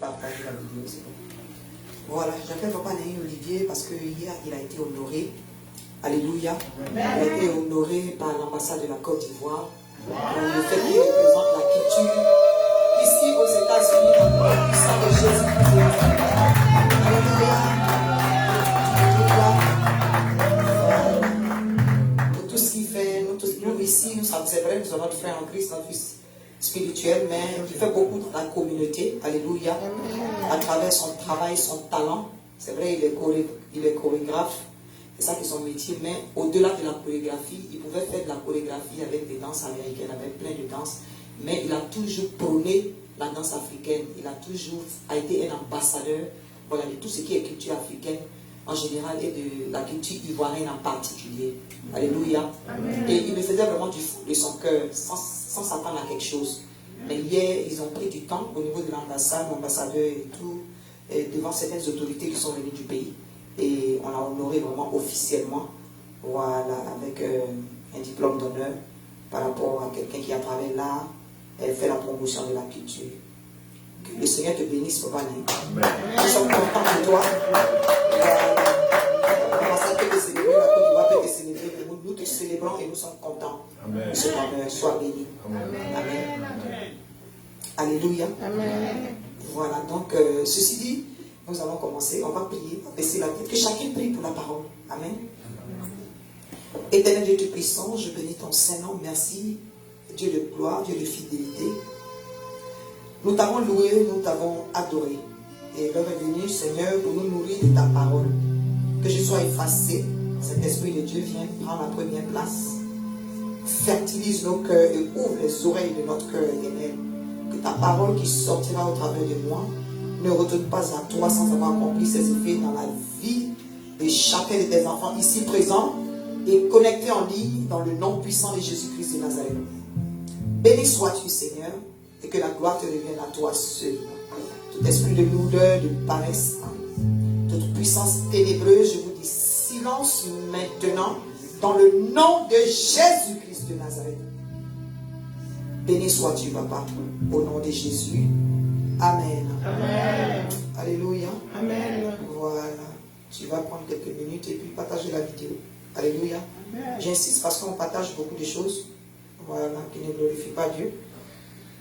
Partager la vidéo, c'est bon. Voilà, j'appelle Papa Naïm Olivier parce que hier il a été honoré. Alléluia. Il a été honoré par l'ambassade de la Côte d'Ivoire. Le fait qu'il représente la culture ici aux États-Unis dans le nom puissant de Jésus-Christ. Alléluia. Pour tout ce qu'il fait, nous ici, c'est vrai, nous avons notre frère en Christ, notre fils spirituel, mais il fait beaucoup dans la communauté. Alléluia. À travers son travail, son talent. C'est vrai, il est chorégraphe. C'est ça qui est son métier. Mais au-delà de la chorégraphie, il pouvait faire de la chorégraphie avec des danses américaines, avec plein de danses. Mais il a toujours prôné la danse africaine. Il a toujours été un ambassadeur, voilà, de tout ce qui est culture africaine en général et de la culture ivoirienne en particulier. Alléluia. Amen. Et il le faisait vraiment du fond de son cœur, sans s'attendre à quelque chose. Mais hier, ils ont pris du temps au niveau de l'ambassade, l'ambassadeur et tout, et devant certaines autorités qui sont venues du pays. Et on l'a honoré vraiment officiellement, voilà, avec un diplôme d'honneur par rapport à quelqu'un qui, à travers l'art, fait la promotion de la culture. Que le Seigneur te bénisse, Papa Naïm. Nous sommes contents de toi. L'ambassade peut te célébrer, la Côte d'Ivoire peut te célébrer, mais nous te célébrons et nous sommes contents. Amen. Ce honneur soit béni. Amen. Amen. Amen. Alléluia. Amen. Voilà, donc, ceci dit, nous allons commencer, on va prier, on va baisser la tête, que chacun prie pour la parole. Amen. Éternel Dieu tout puissant, je bénis ton Saint-Nom, merci, Dieu de gloire, Dieu de fidélité. Nous t'avons loué, nous t'avons adoré. Et l'heure est venue, Seigneur, pour nous nourrir de ta parole. Que je sois effacé, cet esprit de Dieu vient prendre la première place. Fertilise nos cœurs et ouvre les oreilles de notre cœur, éternel. Que ta parole qui sortira au travers de moi ne retourne pas à toi sans avoir accompli ses effets dans la vie de chacun de tes enfants ici présents et connectés en ligne dans le nom puissant de Jésus-Christ de Nazareth. Béni sois-tu, Seigneur, et que la gloire te revienne à toi seul. Tout esprit de lourdeur, de paresse, toute puissance ténébreuse, je vous dis silence maintenant dans le nom de Jésus-Christ de Nazareth. Béni sois-tu, Papa, au nom de Jésus. Amen. Amen. Alléluia. Amen. Voilà. Tu vas prendre quelques minutes et puis partager la vidéo. Alléluia. J'insiste parce qu'on partage beaucoup de choses, voilà, qui ne glorifient pas Dieu.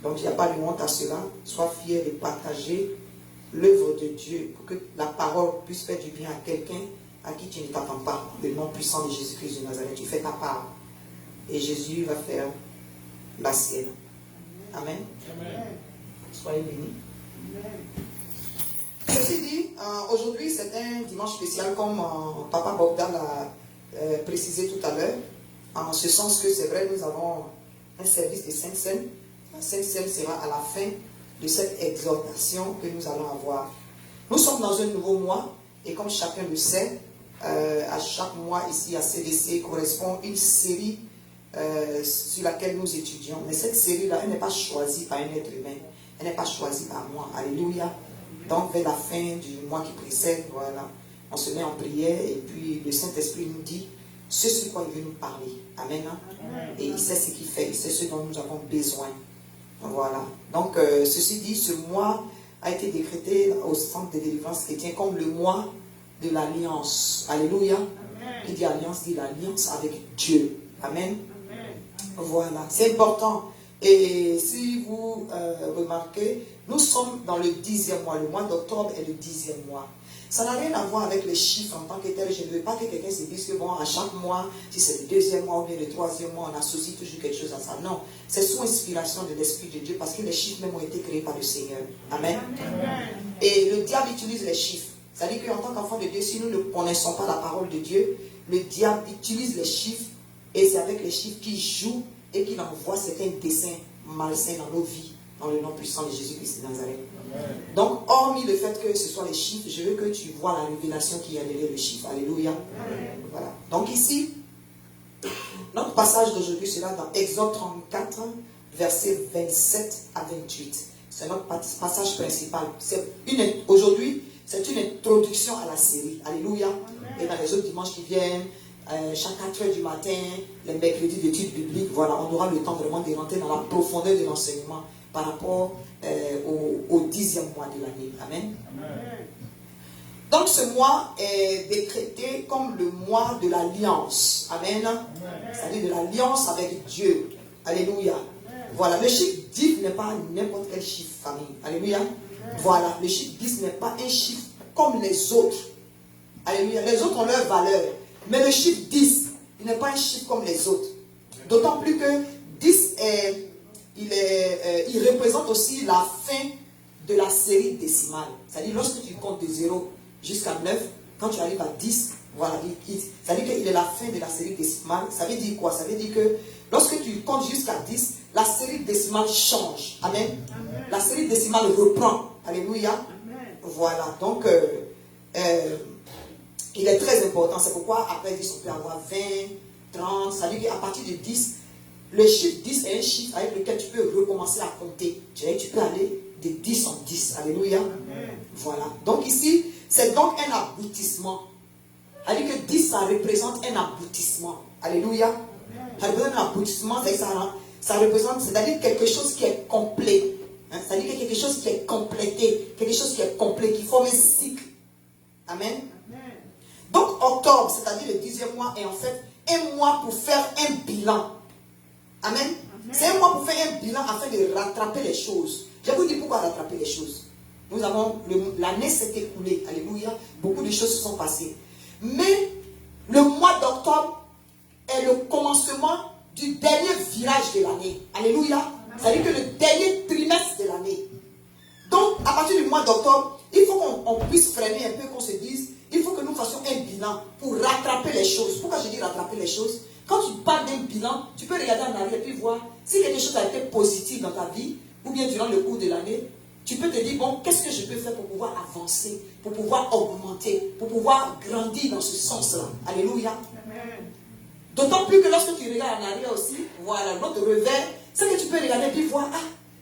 Donc il n'y a pas de honte à cela. Sois fier de partager l'œuvre de Dieu pour que la parole puisse faire du bien à quelqu'un à qui tu ne t'attends pas. Le nom puissant de Jésus-Christ de Nazareth. Tu fais ta part. Et Jésus va faire la sienne. Amen. Amen. Soyez bénis. Ceci dit, aujourd'hui c'est un dimanche spécial comme Papa Bogdan l'a précisé tout à l'heure, en ce sens que c'est vrai, nous avons un service de Sainte Seine. La Sainte Seine sera à la fin de cette exhortation que nous allons avoir. Nous sommes dans un nouveau mois et comme chacun le sait, à chaque mois ici à CDC correspond une série sur laquelle nous étudions. Mais cette série-là, elle n'est pas choisie par un être humain. Elle n'est pas choisie par moi. Alléluia. Donc, vers la fin du mois qui précède, voilà, on se met en prière et puis le Saint-Esprit nous dit ce sur quoi il veut nous parler. Amen. Et il sait ce qu'il fait, il sait ce dont nous avons besoin. Voilà. Donc, ceci dit, ce mois a été décrété au centre de délivrance chrétien comme le mois de l'alliance. Alléluia. Qui dit alliance, dit l'alliance avec Dieu. Amen. Voilà. C'est important. Et si vous remarquez, nous sommes dans le 10e mois. Le mois d'octobre est le 10e mois. Ça n'a rien à voir avec les chiffres en tant que tel. Je ne veux pas que quelqu'un se dise que bon, à chaque mois, si c'est le 2e mois ou bien le 3e mois, on associe toujours quelque chose à ça. Non, c'est sous inspiration de l'Esprit de Dieu parce que les chiffres même ont été créés par le Seigneur. Amen. Amen. Et le diable utilise les chiffres. C'est-à-dire qu'en tant qu'enfant de Dieu, si nous ne connaissons pas la parole de Dieu, le diable utilise les chiffres et c'est avec les chiffres qu'il joue et qu'il envoie certains dessins malsains dans nos vies, dans le nom puissant de Jésus-Christ de Nazareth. Amen. Donc, hormis le fait que ce soit les chiffres, je veux que tu vois la révélation qui est derrière le chiffre. Alléluia. Amen. Voilà. Donc ici, notre passage d'aujourd'hui sera dans Exode 34, versets 27 à 28. C'est notre passage principal. Aujourd'hui, c'est une introduction à la série. Alléluia. Amen. Et dans les autres dimanches qui viennent, chaque 4 heures du matin, les mercredis d'études bibliques, voilà, on aura le temps vraiment de rentrer dans la profondeur de l'enseignement. par rapport au 10e mois de l'année. Amen. Amen. Donc ce mois est décrété comme le mois de l'alliance. Amen. C'est-à-dire de l'alliance avec Dieu. Alléluia. Voilà, le chiffre 10 n'est pas n'importe quel chiffre, famille. Alléluia. Voilà, le chiffre 10 n'est pas un chiffre comme les autres. Alléluia. Les autres ont leur valeur. Mais le chiffre 10, il n'est pas un chiffre comme les autres. D'autant plus que 10 il représente aussi la fin de la série décimale. C'est-à-dire lorsque tu comptes de 0 jusqu'à 9, quand tu arrives à 10, voilà, ça veut dire qu'il est la fin de la série décimale. Ça veut dire quoi? Ça veut dire que lorsque tu comptes jusqu'à 10, la série décimale change. Amen. Amen. La série décimale reprend. Alléluia. Amen. Voilà, donc il est très important. C'est pourquoi après 10, on peut avoir 20, 30. Ça veut dire qu'à partir de 10, le chiffre 10 est un chiffre avec lequel tu peux recommencer à compter. Tu peux aller de 10 en 10. Alléluia. Amen. Voilà. Donc ici, c'est donc un aboutissement. C'est-à-dire que 10, ça représente un aboutissement. Alléluia. Amen. Ça représente un aboutissement, ça représente, c'est-à-dire quelque chose qui est complet. Hein? C'est-à-dire quelque chose qui est complété, quelque chose qui est complet, qui forme un cycle. Amen. Amen. Donc octobre, c'est-à-dire le 10e mois, est en fait un mois pour faire un bilan. Amen. Amen. C'est un mois pour faire un bilan afin de rattraper les choses. Je vais vous dire pourquoi rattraper les choses. Nous avons, l'année s'est écoulée, alléluia, beaucoup de choses se sont passées. Mais le mois d'octobre est le commencement du dernier virage de l'année. Alléluia. C'est-à-dire que le dernier trimestre de l'année. Donc, à partir du mois d'octobre, il faut qu'on puisse freiner un peu, qu'on se dise, il faut que nous fassions un bilan pour rattraper les choses. Pourquoi je dis rattraper les choses? Quand tu parles d'un bilan, tu peux regarder en arrière et puis voir si quelque chose a été positif dans ta vie, ou bien durant le cours de l'année, tu peux te dire, bon, qu'est-ce que je peux faire pour pouvoir avancer, pour pouvoir augmenter, pour pouvoir grandir dans ce sens-là. Alléluia. D'autant plus que lorsque tu regardes en arrière aussi, voilà, notre revers, c'est que tu peux regarder et puis voir, ah,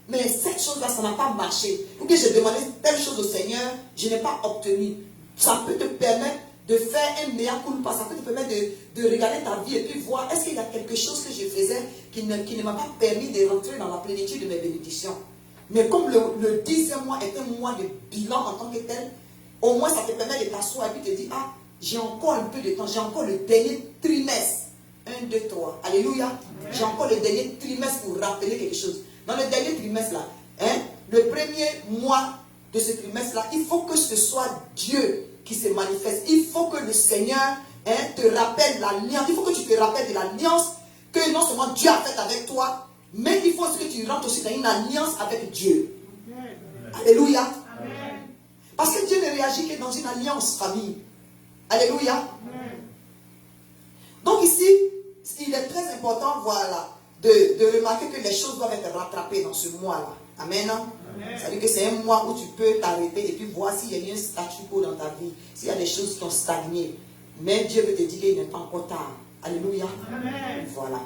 mais cette chose-là, ça n'a pas marché. Ou bien j'ai demandé telle chose au Seigneur, je n'ai pas obtenu. Ça peut te permettre de faire un meilleur coup, ça peut te permettre de regarder ta vie et puis voir, est-ce qu'il y a quelque chose que je faisais qui ne m'a pas permis de rentrer dans la plénitude de mes bénédictions. Mais comme le 10e mois est un mois de bilan en tant que tel, au moins ça te permet de t'asseoir et puis te dire, ah, j'ai encore un peu de temps, j'ai encore le dernier trimestre. 1, 2, 3. Alléluia. J'ai encore le dernier trimestre pour rappeler quelque chose. Dans le dernier trimestre là, hein, le premier mois de ce trimestre là, il faut que ce soit Dieu qui se manifeste. Il faut que le Seigneur, hein, te rappelle l'alliance. Il faut que tu te rappelles de l'alliance que non seulement Dieu a faite avec toi, mais il faut aussi que tu rentres aussi dans une alliance avec Dieu. Amen. Alléluia. Amen. Parce que Dieu ne réagit que dans une alliance, famille. Alléluia. Amen. Donc ici, il est très important, voilà, de remarquer que les choses doivent être rattrapées dans ce mois-là. Amen. C'est-à-dire que c'est un mois où tu peux t'arrêter et puis voir s'il y a eu un statu quo dans ta vie, s'il y a des choses qui ont stagné. Mais Dieu veut te dire qu'il n'est pas encore tard. Alléluia. Amen. Voilà.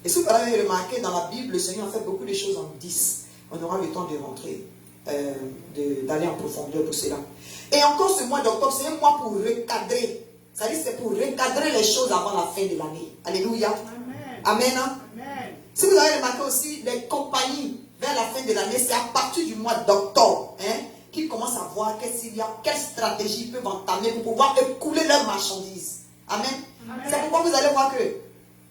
Et si vous avez remarqué, dans la Bible, le Seigneur a fait beaucoup de choses en 10. On aura le temps de rentrer, d'aller en profondeur pour cela. Et encore ce mois d'octobre, c'est un mois pour recadrer. C'est-à-dire c'est pour recadrer les choses avant la fin de l'année. Alléluia. Amen. Amen. Amen. Si vous avez remarqué aussi, les compagnies, vers la fin de l'année, c'est à partir du mois d'octobre, hein, qu'ils commencent à voir quelle stratégie ils peuvent entamer pour pouvoir écouler leurs marchandises. Amen. Amen. C'est pourquoi vous allez voir que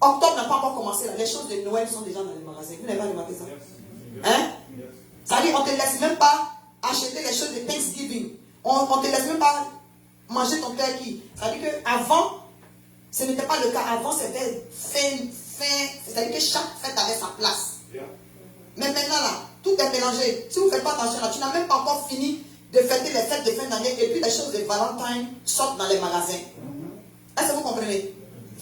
octobre n'a pas encore commencé. Là. Les choses de Noël sont déjà dans les magasins. Vous n'avez pas remarqué ça? Hein? Ça veut dire qu'on ne te laisse même pas acheter les choses de Thanksgiving. On ne te laisse même pas manger ton turkey. Ça veut dire qu'avant, ce n'était pas le cas. Avant, c'était fin. C'est-à-dire que chaque fête avait sa place. Mais maintenant, là, tout est mélangé. Si vous ne faites pas attention, là, tu n'as même pas encore fini de fêter les fêtes de fin d'année et puis les choses de Valentine sortent dans les magasins. Est-ce que vous comprenez?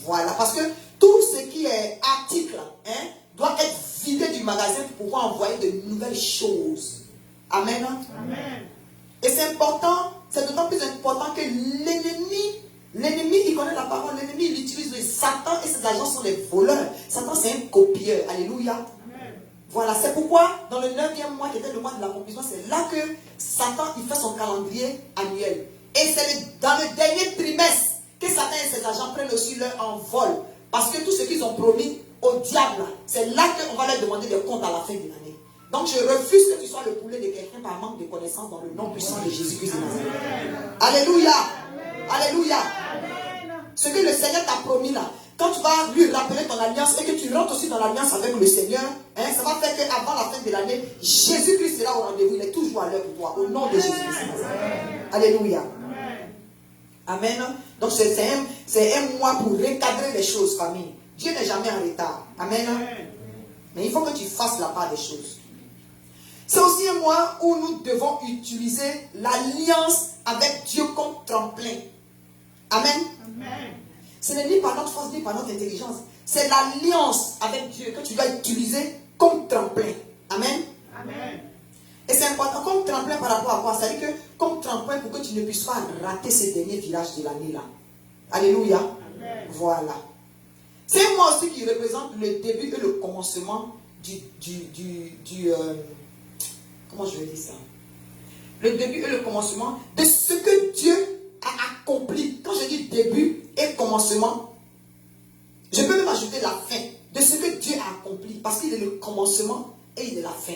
Voilà, parce que tout ce qui est article, hein, doit être vidé du magasin pour pouvoir envoyer de nouvelles choses. Amen. Amen. Et c'est important, c'est d'autant plus important que l'ennemi, il connaît la parole, l'ennemi, il utilise Satan et ses agents sont des voleurs. Satan, c'est un copieur. Alléluia. Amen. Voilà, c'est pourquoi, dans le 9e mois, qui était le mois de l'accomplissement, c'est là que Satan, il fait son calendrier annuel. Et c'est dans le dernier trimestre que Satan et ses agents prennent aussi leur envol. Parce que tout ce qu'ils ont promis au diable, c'est là qu'on va leur demander des comptes à la fin de l'année. Donc je refuse que tu sois le poulet de quelqu'un par manque de connaissance dans le nom puissant de Jésus-Christ de Nazareth. Alléluia. Alléluia. Ce que le Seigneur t'a promis là, quand tu vas lui rappeler ton alliance et que tu rentres aussi dans l'alliance avec le Seigneur, ça va faire qu'avant la fin de l'année, Jésus-Christ sera au rendez-vous. Il est toujours à l'heure pour toi. Au nom de Jésus-Christ. Alléluia. Amen. Donc c'est un mois pour recadrer les choses, famille. Dieu n'est jamais en retard. Amen. Mais il faut que tu fasses la part des choses. C'est aussi un mois où nous devons utiliser l'alliance avec Dieu comme tremplin. Amen. Amen. Ce n'est ni par notre force ni par notre intelligence. C'est l'alliance avec Dieu que tu dois utiliser comme tremplin. Amen. Amen. Et c'est important comme tremplin par rapport à quoi? C'est-à-dire que comme tremplin pour que tu ne puisses pas rater ces derniers virages de l'année là. Alléluia. Amen. Voilà. C'est un mois aussi qui représente le début et le commencement comment je vais dire ça? Le début et le commencement de ce que Dieu a accompli. Quand je dis début et commencement, je peux même ajouter la fin de ce que Dieu a accompli. Parce qu'il est le commencement et il est la fin.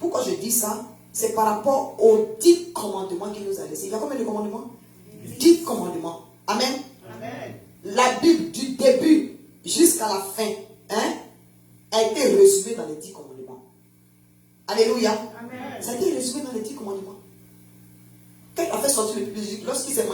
Pourquoi je dis ça? C'est par rapport aux 10 commandements qu'il nous a laissés. Il y a combien de commandements? 10 commandements. Amen. Amen. La Bible du début jusqu'à la fin a été résumée dans les 10 commandements. Alléluia. Amen. Ça a été résumé dans les 10 commandements. Quand il a fait sortir le peuple, lorsqu'il s'est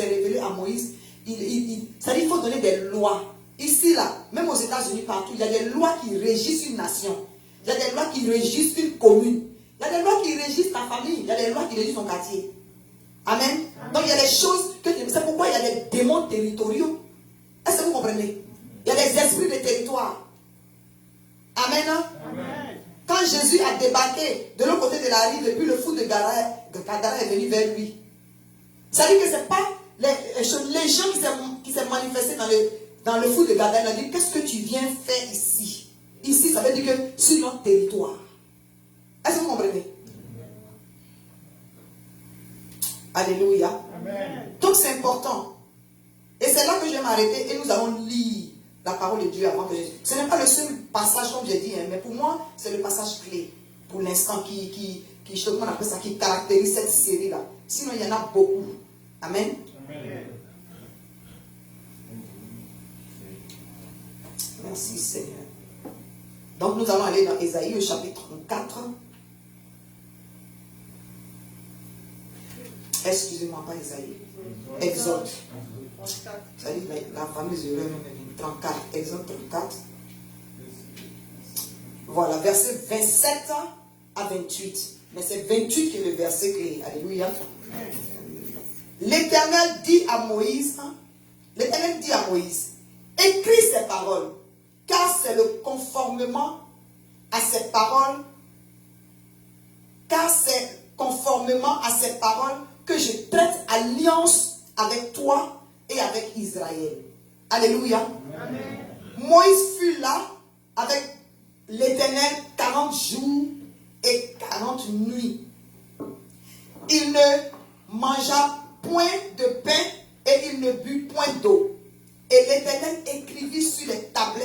révélé à Moïse, c'est-à-dire qu'il faut donner des lois. Ici, là, même aux États-Unis, partout, il y a des lois qui régissent une nation. Il y a des lois qui régissent une commune. Il y a des lois qui régissent ta famille. Il y a des lois qui régissent ton quartier. Amen. Amen. Donc il y a des choses que c'est pourquoi il y a des démons territoriaux. Est-ce que vous comprenez? Il y a des esprits de territoire. Amen. Amen. Quand Jésus a débarqué de l'autre côté de la rive, depuis le fou de Gadara est venu vers lui. Ça veut dire que ce n'est pas les gens qui s'est manifestés dans le fou de Gadara. Il a dit, qu'est-ce que tu viens faire ici? Ici, ça veut dire que sur notre territoire. Est-ce que vous comprenez? Alléluia. Amen. Donc c'est important. Et c'est là que je vais m'arrêter et nous allons lire la parole de Dieu avant que Jésus. Ce n'est pas le seul passage comme j'ai dit, mais pour moi, c'est le passage clé pour l'instant qui caractérise cette série-là. Sinon, il y en a beaucoup. Amen. Amen. Merci Seigneur. Donc nous allons aller dans Ésaïe au chapitre 34. Excusez-moi, pas Ésaïe. Exode. C'est-à-dire la fameuse erreur 34. Exode 34. Voilà, verset 27 à 28. Mais c'est 28 qui est le verset clé. Alléluia. L'Éternel dit à Moïse, écris ces paroles, car c'est le conformément à ces paroles, que je traite alliance avec toi et avec Israël. Alléluia. Amen. Moïse fut là avec l'Éternel 40 jours et 40 nuits. Il ne mangea point de pain et il ne but point d'eau. Et l'Éternel écrivit sur les tables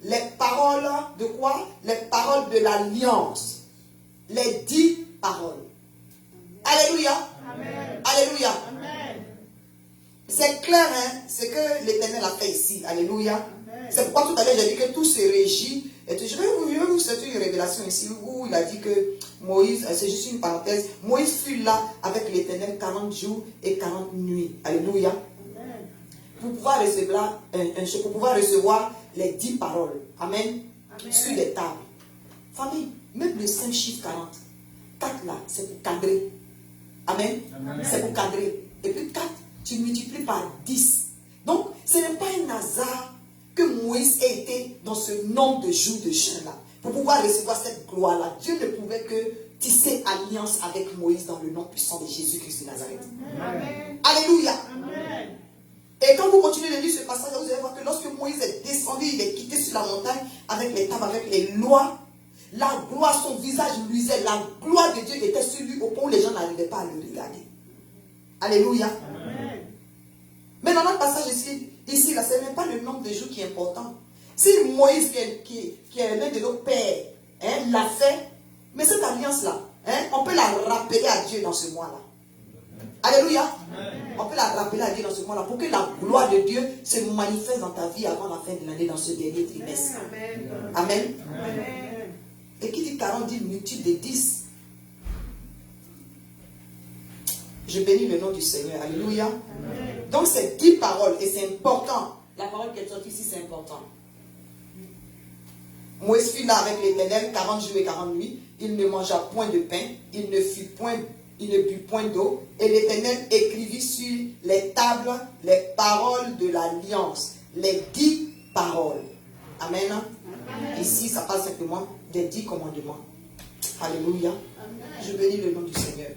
les paroles de quoi? Les paroles de l'alliance. Les 10 paroles. Alléluia. Amen. Alléluia. Amen. C'est clair, ce que l'Éternel a fait ici. Alléluia. Amen. C'est pourquoi tout à l'heure j'ai dit que tout se régit. Et je vais vous c'est une révélation ici où il a dit que Moïse, c'est juste une parenthèse, Moïse fut là avec l'Éternel 40 jours et 40 nuits. Alléluia. Amen. Pour pouvoir recevoir les 10 paroles. Amen. Amen. Sur les tables. Famille, même le 5 chiffre 40. 4 là, c'est pour cadrer. Amen. Amen. C'est pour cadrer. Et puis 4, tu multiplies par 10. Donc, ce n'est pas un hasard que Moïse ait été dans ce nombre de jours de jeûne là. Pour pouvoir recevoir cette gloire-là. Dieu ne pouvait que tisser alliance avec Moïse dans le nom puissant de Jésus-Christ de Nazareth. Amen. Alléluia. Amen. Et quand vous continuez de lire ce passage, vous allez voir que lorsque Moïse est descendu, il est quitté sur la montagne avec les tables, avec les lois. La gloire, son visage luisait. La gloire de Dieu était sur lui au point où les gens n'arrivaient pas à le regarder. Alléluia. Amen. Mais dans notre passage ici là, ce n'est pas le nombre de jours qui est important. Si Moïse, qui est l'un de nos pères, hein, l'a fait, mais cette alliance-là, hein, on peut la rappeler à Dieu dans ce mois-là. Alléluia. On peut la rappeler à Dieu dans ce mois-là pour que la gloire de Dieu se manifeste dans ta vie avant la fin de l'année, dans ce dernier trimestre. Amen. Amen. Et qui dit 40 dit multitude de 10. Je bénis le nom du Seigneur. Alléluia. Amen. Donc c'est 10 paroles et c'est important. La parole qui est sortie ici, c'est important. Moïse fut là avec l'Éternel 40 jours et 40 nuits. Il ne mangea point de pain, il ne but point d'eau. Et l'Éternel écrivit sur les tables les paroles de l'alliance, les 10 paroles. Amen. Amen. Ici, ça parle simplement des 10 commandements. Alléluia. Amen. Je bénis le nom du Seigneur.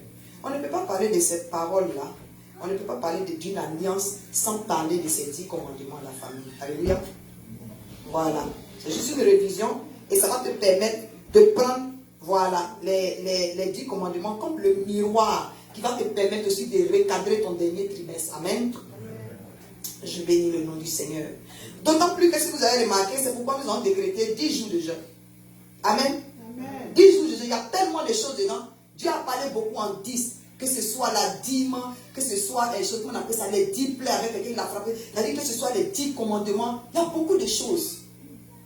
On ne peut pas parler de cette parole-là. On ne peut pas parler d'une alliance sans parler de ces 10 commandements à la famille. Alléluia. Voilà. C'est juste une révision et ça va te permettre de prendre, voilà, les 10 commandements comme le miroir qui va te permettre aussi de recadrer ton dernier trimestre. Amen. Je bénis le nom du Seigneur. D'autant plus que si vous avez remarqué, c'est pourquoi nous avons décrété 10 jours de jeûne. Amen. Amen. 10 jours de jeûne, il y a tellement de choses dedans. Dieu a parlé beaucoup en 10. Que ce soit la dîme, que ce soit les choses qu'on appelle ça, les 10 plaies avec lesquelles il a frappé. C'est-à-dire que ce soit les 10 commandements. Il y a beaucoup de choses.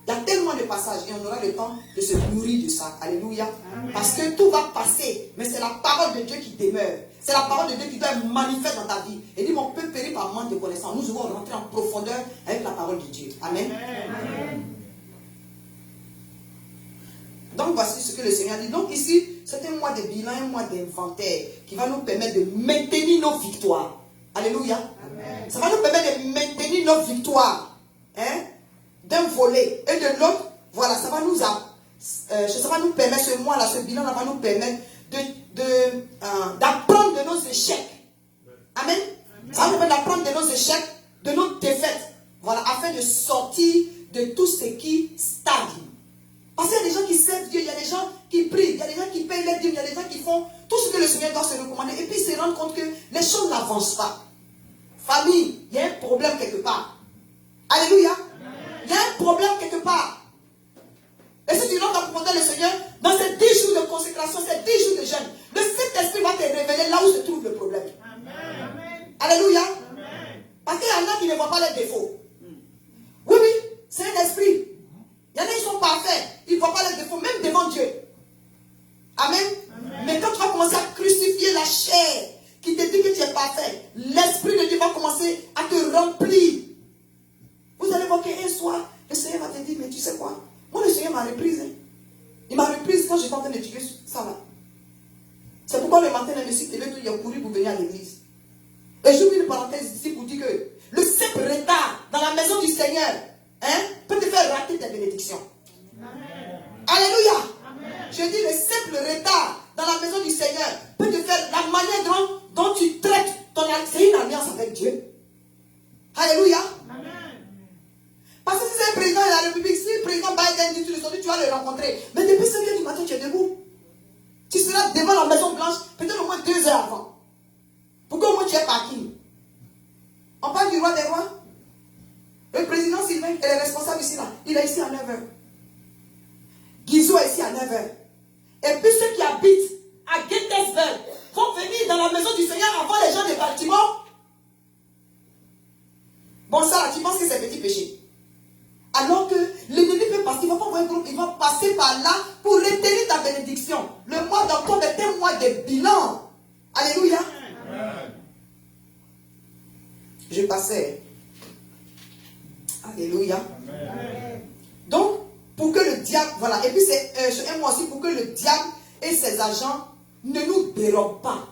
Il y a tellement de passages et on aura le temps de se nourrir de ça. Alléluia. Amen. Parce que tout va passer, mais c'est la parole de Dieu qui demeure. C'est la parole de Dieu qui doit être manifeste dans ta vie. Et dit, mon peuple périt par manque de connaissance. Nous devons rentrer en profondeur avec la parole de Dieu. Amen. Amen. Donc voici ce que le Seigneur dit. Donc ici, c'est un mois de bilan, un mois d'inventaire qui va nous permettre de maintenir nos victoires. Alléluia. Amen. Ça va nous permettre de maintenir nos victoires. Hein? D'un volet et de l'autre, voilà, ça va nous permettre, ce mois-là, ce bilan-là va nous permettre d'apprendre de nos échecs. Amen. Ça va nous permettre d'apprendre de nos échecs, de nos défaites, voilà, afin de sortir de tout ce qui stagne. Parce qu'il y a des gens qui servent Dieu, il y a des gens qui prient, il y a des gens qui payent les dîmes, il y a des gens qui font tout ce que le Seigneur doit se recommander et puis ils se rendent compte que les choses n'avancent pas. Famille, il y a un problème quelque part. Alléluia. Il y a un problème quelque part. Et si tu rentres en profondeur le Seigneur, dans ces 10 jours de consécration, ces 10 jours de jeûne, le Saint-Esprit va te révéler là où se trouve le problème. Amen. Alléluia. Amen. Parce qu'il y en a qui ne voient pas les défauts. Oui, c'est un esprit. Il y en a qui sont parfaits. Ils ne voient pas les défauts, même devant Dieu. Amen. Amen. Mais quand tu vas commencer à crucifier la chair qui te dit que tu es parfait, l'Esprit de Dieu va commencer à te remplir. Vous allez voir qu'un soir, le Seigneur va te dire, mais tu sais quoi? Moi, le Seigneur m'a reprise. Hein. Il m'a reprise quand j'étais en train d'étudier ça là. C'est pourquoi le matin, je me suis levé, il a couru pour venir à l'église. Et j'ouvre une parenthèse ici pour dire que le simple retard dans la maison du Seigneur, hein, peut te faire rater tes bénédictions. Amen. Alléluia. Amen. Je dis le simple retard dans la maison du Seigneur peut te faire la manière dont tu traites ton alliance. C'est une alliance avec Dieu. Alléluia. Amen. Parce que si c'est un président de la République, si le président Biden dit tu vas le rencontrer, mais depuis 5 heures du matin, tu es debout. Tu seras devant la Maison Blanche, peut-être au moins 2 heures avant. Pour qu'au moins tu aies parking. On parle du roi des rois. Le président Sylvain est le responsable ici là. Il est ici à 9h. Guizot est ici à 9h. Et puis ceux qui habitent à Gettysburg vont venir dans la maison du Seigneur avant les gens de Baltimore. Bon, ça là, tu penses que c'est petit péché. Alors que l'ennemi peut passer, il va pas voir un groupe, il va passer par là pour retenir ta bénédiction. Le mois d'octobre est un mois de bilan. Alléluia. Amen. Je passais. Alléluia. Amen. Donc, pour que le diable, voilà, et puis c'est un mois aussi pour que le diable et ses agents ne nous dérobent pas.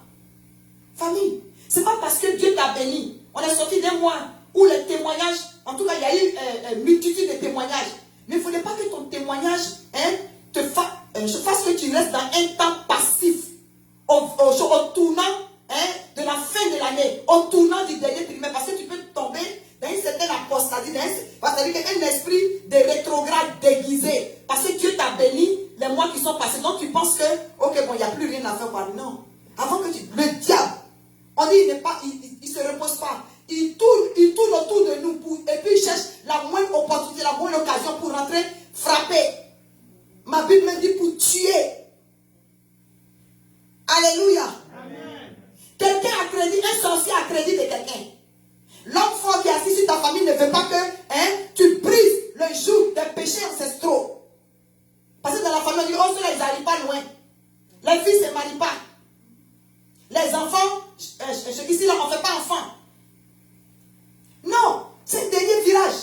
Famille, c'est pas parce que Dieu t'a béni. On est sorti d'un mois où les témoignages, en tout cas, il y a eu une multitude de témoignages. Mais il ne faudrait pas que ton témoignage te fasse que tu restes dans un temps passif. Au tournant de la fin de l'année, au tournant du dernier trimestre, parce que tu peux tomber dans une certaine apostasie, c'est-à-dire qu'un esprit de rétrograde déguisé. Parce que Dieu t'a béni les mois qui sont passés. Donc tu penses que, ok, bon, il n'y a plus rien à faire. Non. Avant que le diable, on dit, il ne se repose pas. Ils tournent autour de nous et puis ils cherchent la moindre opportunité, la moindre occasion pour rentrer, frapper. Ma Bible me dit pour tuer. Alléluia. Amen. Quelqu'un a crédit, un sorcier a crédit de quelqu'un. L'homme fort qui est assis sur ta famille ne veut pas que tu brises le joug des péchés ancestraux. Parce que dans la famille, on dit, oh, ceux-là, ils n'arrivent pas loin. Les filles ne se marient pas. Les enfants, ici, là, on ne fait pas enfant. Non, c'est le dernier virage.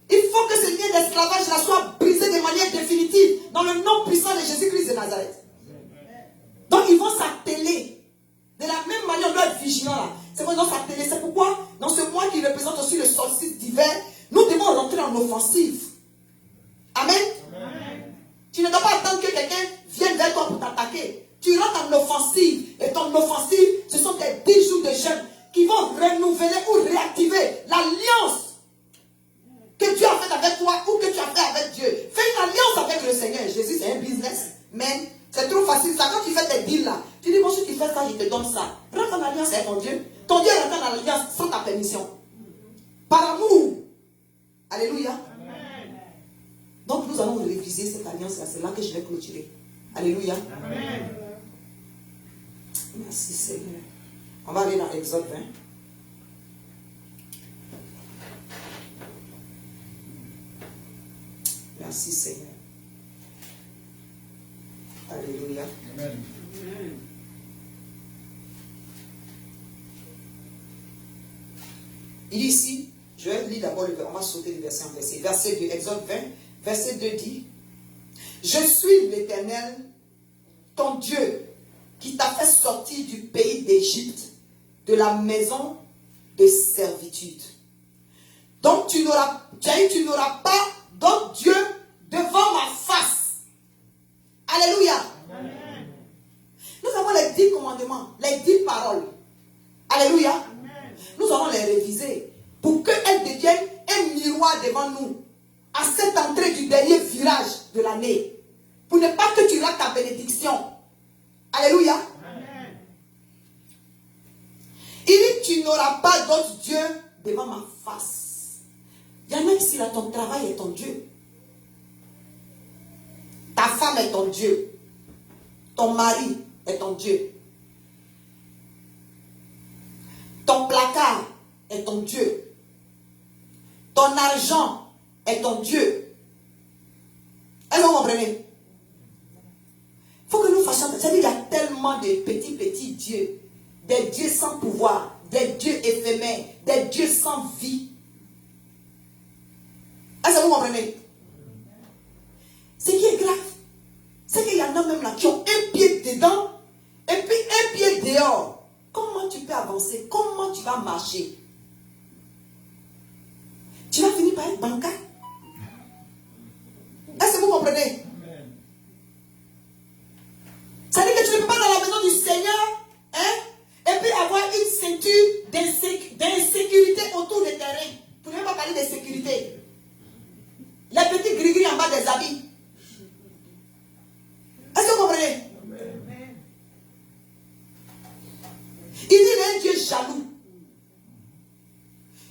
Il faut que ce lien d'esclavage-là soit brisé de manière définitive dans le nom puissant de Jésus-Christ de Nazareth. Donc, ils vont s'atteler. De la même manière, on doit être vigilant là. C'est pourquoi ils vont s'atteler. C'est pourquoi, dans ce mois qui représente aussi le solstice d'hiver, nous devons rentrer en offensive. Amen. Amen. Tu ne dois pas attendre que quelqu'un vienne vers toi pour t'attaquer. Tu rentres en offensive. Et ton offensive, ce sont des 10 jours de jeûne qui vont renouveler ou réactiver l'alliance que Dieu a faite avec toi ou que tu as fait avec Dieu. Fais une alliance avec le Seigneur. Jésus, c'est un business. Mais c'est trop facile. Ça, quand tu fais tes deals là, tu dis, bon, si tu fais ça, je te donne ça. Rentre en alliance avec ton Dieu. Ton Dieu rentre en alliance sans ta permission. Par amour. Alléluia. Amen. Donc, nous allons réviser cette alliance-là. C'est là que je vais clôturer. Alléluia. Amen. Merci Seigneur. On va aller dans Exode 20. Merci Seigneur. Alléluia. Amen. Il dit ici, je vais lire d'abord, on va sauter le verset en verset. Verset 2, Exode 20, verset 2 dit, je suis l'Éternel, ton Dieu, qui t'a fait sortir du pays d'Égypte, de la maison de servitude. Donc tu n'auras pas d'autre Dieu devant ma face. Alléluia. Amen. Nous avons les 10 commandements, les 10 paroles. Alléluia. Amen. Nous allons les réviser pour qu'elles deviennent un miroir devant nous à cette entrée du dernier virage de l'année. Pour ne pas que tu rates ta bénédiction. Alléluia. Amen. Il dit, tu n'auras pas d'autre Dieu devant ma face. Il y en a ici, là, ton travail est ton Dieu. Ta femme est ton Dieu. Ton mari est ton Dieu. Ton placard est ton Dieu. Ton argent est ton Dieu. Est-ce que vous comprenez? Il faut que nous fassions. C'est-à-dire qu'il y a tellement de petits dieux. Des dieux sans pouvoir. Des dieux éphémères. Des dieux sans vie. Est-ce que vous comprenez? Ce qui est grave, c'est qu'il y en a même là qui ont un pied dedans et puis un pied dehors. Comment tu peux avancer? Comment tu vas marcher? Tu vas finir par être bancal. Est-ce que vous comprenez? C'est-à-dire que tu ne peux pas dans la maison du Seigneur, et puis avoir une ceinture d'insécurité autour des terrains. Pour ne pas parler de sécurité. Les petits gris-gris en bas des habits. Est-ce que vous comprenez? Il dit qu'il est un Dieu jaloux.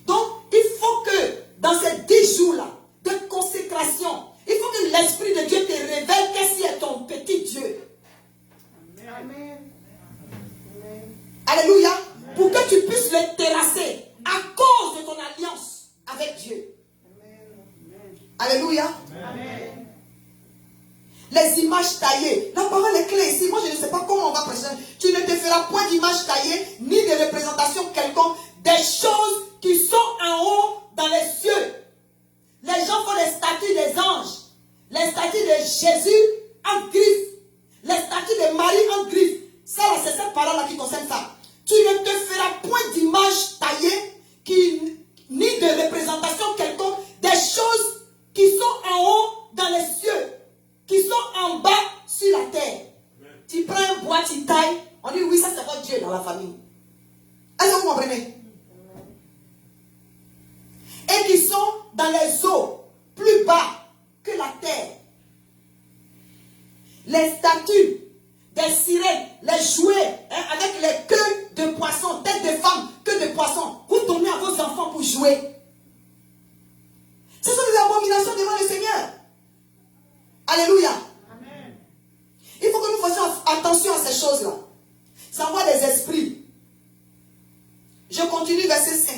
Donc, il faut que dans ces 10 jours-là de consécration, il faut que l'Esprit de Dieu te révèle qu'est-ce qui est ton petit Dieu. Amen. Alléluia. Amen. Pour que tu puisses le terrasser à cause de ton alliance avec Dieu. Amen. Alléluia. Amen. Les images taillées. La parole est claire ici. Moi, je ne sais pas comment on va prêcher. Tu ne te feras point d'image taillée, ni de représentation quelconque des choses qui sont en haut dans les cieux. Les gens font les statues des anges, les statues de Jésus en griffes, les statues de Marie en griffes. Ça, c'est cette parole-là qui concerne ça. Tu ne te feras point d'image taillée, ni de représentation quelconque des choses qui sont en haut dans les cieux, qui sont en bas sur la terre. Amen. Tu prends un bois, tu tailles, on dit oui, ça c'est votre Dieu dans la famille. Est-ce que vous comprenez? Et qui sont dans les eaux plus bas que la terre. Les statues des sirènes, les jouets avec les queues de poissons, têtes de femmes, queues de poissons. Vous attention à ces choses-là. Ça envoie des esprits. Je continue, verset 5.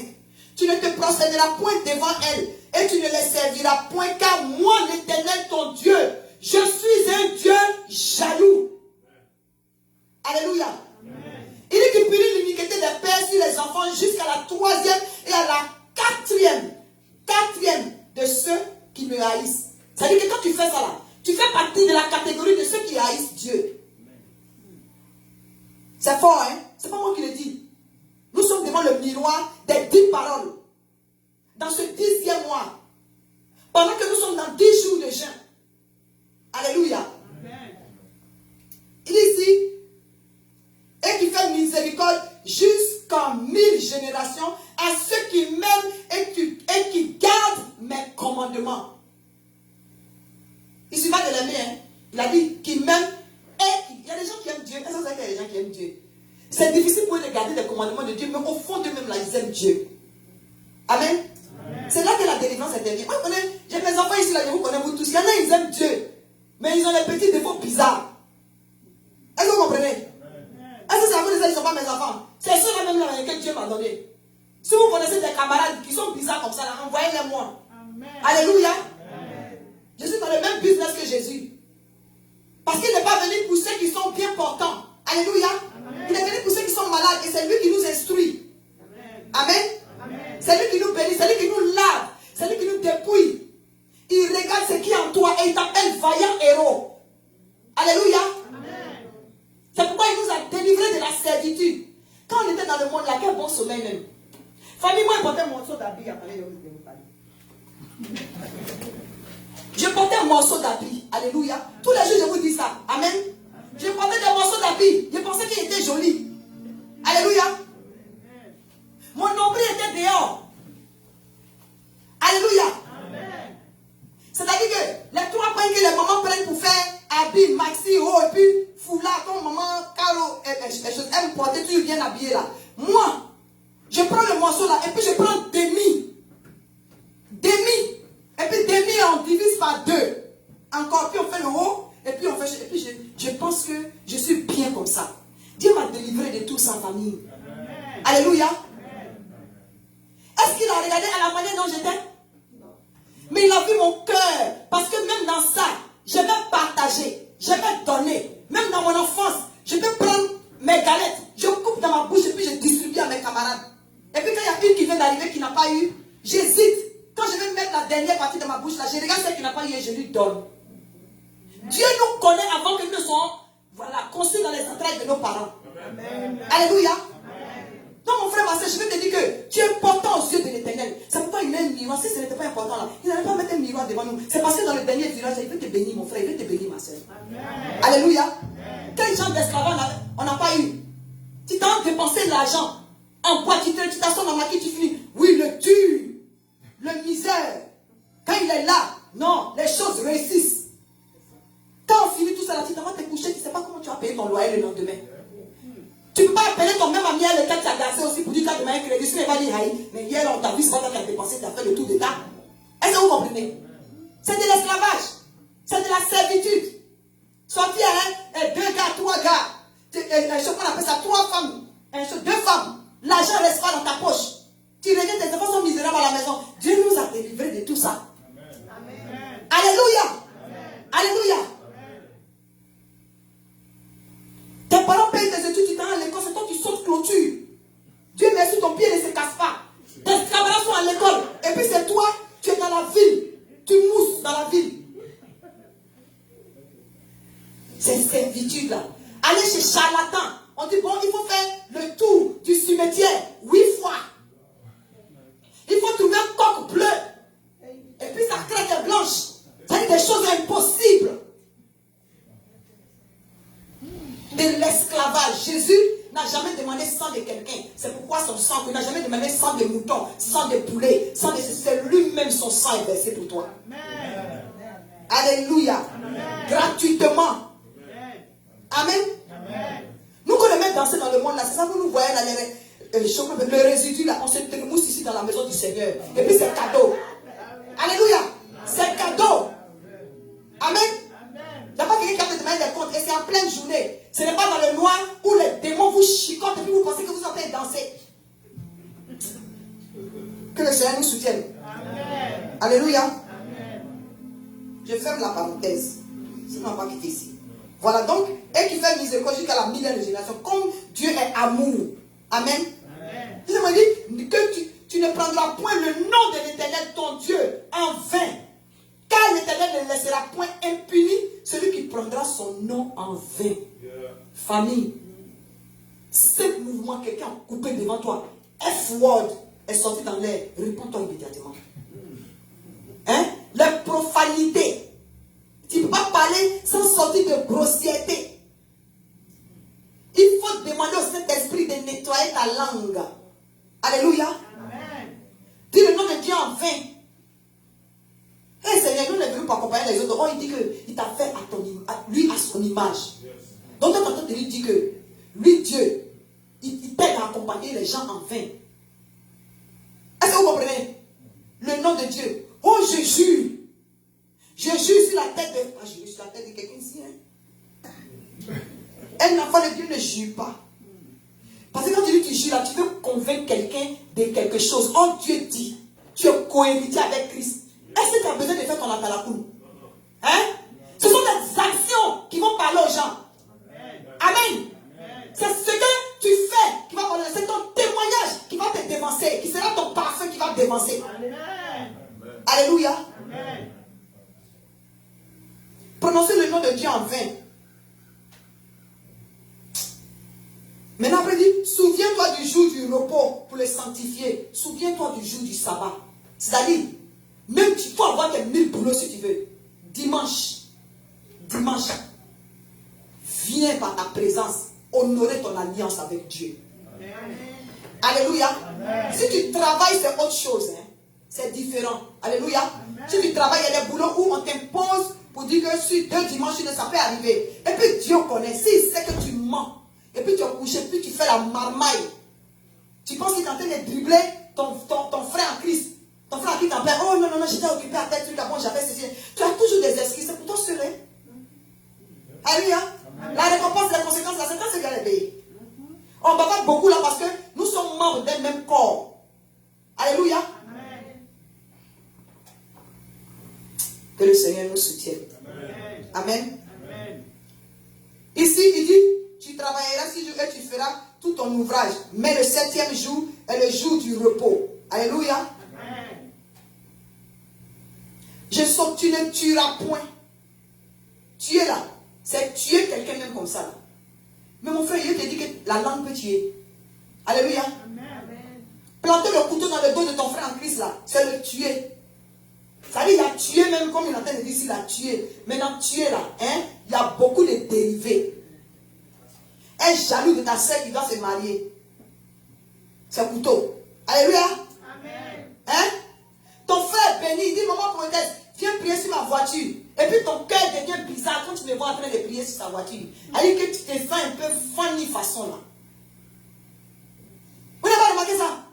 Tu ne te prosterneras point devant elle, et tu ne les serviras point, car moi, l'Éternel, ton Dieu, je suis un Dieu jaloux. Alléluia. Amen. Il dit qu'il punit l'iniquité des pères sur les enfants jusqu'à la 3e et à la 4e de ceux qui me haïssent. C'est-à-dire que quand tu fais ça là, tu fais partie de la catégorie de ceux qui haïssent Dieu. C'est fort, hein? C'est pas moi qui le dis. Nous sommes devant le miroir des 10 paroles. Dans ce 10e mois. Pendant que nous sommes dans 10 jours de jeûne. Alléluia. Amen. Il dit ici, et qui fait miséricorde jusqu'en 1000 générations à ceux qui m'aiment et qui gardent mes commandements. Il suffit de l'aimer. Hein? Il a dit qu'il m'aime. Et il y a des gens qui aiment Dieu. Est-ce que vous savez qu'il y a des gens qui aiment Dieu? C'est difficile pour eux de garder les commandements de Dieu, mais au fond d'eux-mêmes, là, ils aiment Dieu. Amen. C'est là que la délivrance intervient. Moi, j'ai mes enfants ici, là, je vous connais vous tous. Il y en a, ils aiment Dieu, mais ils ont des petits défauts bizarres. Est-ce que vous comprenez? Est-ce que c'est à vous de ça qu'ils ne sont pas mes enfants? C'est ceux-là même là que Dieu m'a donné. Si vous connaissez des camarades qui sont bizarres comme ça, là, envoyez-les moi. Alléluia. Amen. Je suis dans le même business que Jésus. Parce qu'il n'est pas venu pour ceux qui sont bien portants. Alléluia. Amen. Il est venu pour ceux qui sont malades et c'est lui qui nous instruit. Amen. Amen. C'est lui qui nous bénit, c'est lui qui nous lave, c'est lui qui nous dépouille. Il regarde ce qui est en toi et il t'appelle vaillant héros. Alléluia. Amen. C'est pourquoi il nous a délivrés de la servitude. Quand on était dans le monde, là, quel bon sommeil même. Famille, moi, je portais un morceau d'habit. Je portais un morceau d'habit. Alléluia. Tous les jours, je vous dis ça. Amen. Je portais des morceaux d'habit. Je pensais qu'il était joli. Alléluia. Mon nombril était dehors. Alléluia. C'est-à-dire que les 3 points que les mamans prennent pour faire habit, maxi, haut, et puis foulard, comme maman, Caro, elle me portait toujours bien habillée là. Moi, je prends le morceau là, et puis je prends demi. Demi. Et puis demi, on divise par 2. Encore, puis on fait le haut, et puis on fait. Et puis je pense que je suis bien comme ça. Dieu m'a délivré de tout ça en famille. Amen. Alléluia. Est-ce qu'il a regardé à la manière dont j'étais? Mais il a vu mon cœur. Parce que même dans ça, je vais partager. Je vais donner. Même dans mon enfance, je vais prendre mes galettes. Je coupe dans ma bouche et puis je distribue à mes camarades. Et puis quand il y a une qui vient d'arriver qui n'a pas eu, j'hésite. Quand je vais mettre la dernière partie de ma bouche là, je regarde celle qui n'a pas eu et je lui donne. Dieu nous connaît avant que nous soyons conçus dans les entrailles de nos parents. Amen. Alléluia. Donc mon frère, ma soeur, je vais te dire que tu es important aux yeux de l'Éternel. C'est pourquoi il met un miroir. Si ce n'était pas important là, il n'allait pas mettre un miroir devant nous. C'est parce que dans le dernier village, il veut te bénir mon frère, il veut te bénir ma soeur. Amen. Alléluia. Quel genre d'esclavage on n'a pas eu? Tu t'as dépensé l'argent en bois, tu t'assois dans ma qui tu finis. Oui, le dur, le misère. Quand il est là, non, les choses réussissent. Quand on finit tout ça là, tu vas te coucher, tu ne sais pas comment tu vas payer ton loyer le lendemain. Tu ne peux pas appeler ton même ami à l'état qui a gardé aussi pour dire que tu as demandé un crédit. Ce n'est pas dit, mais hier on t'a vu, c'est pas toi qui as dépensé, tu as fait le tour d'état. Est-ce que vous comprenez? C'est de l'esclavage. C'est de la servitude. Sortir, 2 gars, 3 gars. Je sais qu'on appelle ça 3 femmes. 2 femmes. L'argent ne reste pas dans ta poche. Tu regardes, tes enfants sont misérables à la maison. Dieu nous a délivrés de tout ça. Amen. Alléluia. Amen. Alléluia. Tes parents payent tes études, tu t'en vas à l'école, c'est toi qui sautes clôture. Dieu merci, ton pied ne se casse pas. Tes camarades sont à l'école. Et puis c'est toi, tu es dans la ville. Tu mousses dans la ville. C'est servitude là. Aller chez charlatan. On dit bon, il faut faire le tour du cimetière 8 fois. Il faut trouver un coq bleu. Et puis ça crête blanche. C'est des choses impossibles. De l'esclavage. Jésus n'a jamais demandé sang de quelqu'un. C'est pourquoi son sang, il n'a jamais demandé sang de mouton, sang de poulet, sang de... C'est lui-même son sang est versé pour toi. Amen. Alléluia. Amen. Gratuitement. Amen. Amen. Nous qu'on les met danser dans le monde là, c'est ça que nous voyons là, le résidu là, on se trémousse ici dans la maison du Seigneur. Et puis c'est cadeau. Alléluia. C'est cadeau. Amen. Il n'y a pas quelqu'un qui a te demander des comptes et c'est en pleine journée. Ce n'est pas noir où les démons vous chicotent et puis vous pensez que vous êtes en train de danser. Que le Seigneur nous soutienne. Amen. Alléluia. Amen. Je ferme la parenthèse. Sinon on va pas quitter ici. Voilà donc, et qui fait miséricorde jusqu'à la millième génération. Comme Dieu est amour. Amen. Amen. Il m'a dit que tu ne prendras point le nom de l'Éternel, ton Dieu, en vain. Car l'Éternel ne laissera point impuni celui qui prendra son nom en vain. Yeah. Famille, ce mouvement, quelqu'un a coupé devant toi, F-word est sorti dans l'air, réponds-toi immédiatement. Hein? La profanité. Tu ne peux pas parler sans sortir de grossièreté. Il faut demander au Saint-Esprit de nettoyer ta langue. Alléluia. Amen. Dis le nom de Dieu en vain. Seigneur, nous ne venons pas accompagner les autres. Oh, il dit qu'il t'a fait lui à son image. Yes. Donc, quand on te dit que lui, Dieu, il t'aide à accompagner les gens en vain. Est-ce que vous comprenez? Le nom de Dieu. Oh, je jure. Je jure sur la tête de... Ah, je jure sur la tête de quelqu'un ici. Hein? Un enfant de Dieu ne jure pas. Parce que quand tu dis tu jures là, tu veux convaincre quelqu'un de quelque chose. Oh, Dieu dit, tu es cohérité avec Christ. Est-ce que tu as besoin de faire ton atalakoum? Hein? Ce sont des actions qui vont parler aux gens. Amen. C'est ce que tu fais qui va parler. C'est ton témoignage qui va te dévancer. Qui sera ton parfum qui va te dévancer. Alléluia. Amen. Prononcez le nom de Dieu en vain. Maintenant, après dit, souviens-toi du jour du repos pour le sanctifier. Souviens-toi du jour du sabbat. C'est-à-dire, même tu peux avoir tes 1000 boulots si tu veux. Dimanche, viens par ta présence honorer ton alliance avec Dieu. Amen. Alléluia. Amen. Si tu travailles, c'est autre chose. Hein. C'est différent. Alléluia. Amen. Si tu travailles, il y a des boulots où on t'impose pour dire que sur 2 dimanches, ça peut arriver. Et puis Dieu connaît. S'il sait que tu mens, et puis tu es couché, puis tu fais la marmaille. Tu penses qu'il est en train de dribbler ton frère en Christ. Ton frère qui t'appelle, oh non, j'étais occupé à tel truc, bon, j'avais ceci. Tu as toujours des excuses, c'est pour toi seul. Alléluia. La récompense, la conséquence, la séquence, c'est bien les payer. On ne va pas beaucoup là parce que nous sommes membres d'un même corps. Alléluia. Que le Seigneur nous soutienne. Amen. Amen. Ici, il dit, tu travailleras 6 jours et tu feras tout ton ouvrage. Mais le 7e jour est le jour du repos. Alléluia. Tu ne tueras point. Tuer là, c'est tuer quelqu'un même comme ça. Là. Mais mon frère, il te dit que la langue peut tuer. Alléluia. Amen. Planter le couteau dans le dos de ton frère en Christ là, c'est le tuer. Ça veut dire il a tué même comme il est en train de dire s'il a tué. Maintenant tuer là, hein, il y a beaucoup de dérivés. Un jaloux de ta sœur qui doit se marier. C'est couteau. Alléluia. Amen. Hein? Ton frère béni, il dit maman poétesse, viens prier sur ma voiture. Et puis ton cœur devient bizarre quand tu me vois en train de prier sur sa voiture. C'est-à-dire que tu te sens un peu funny façon là. Vous n'avez pas remarqué ça?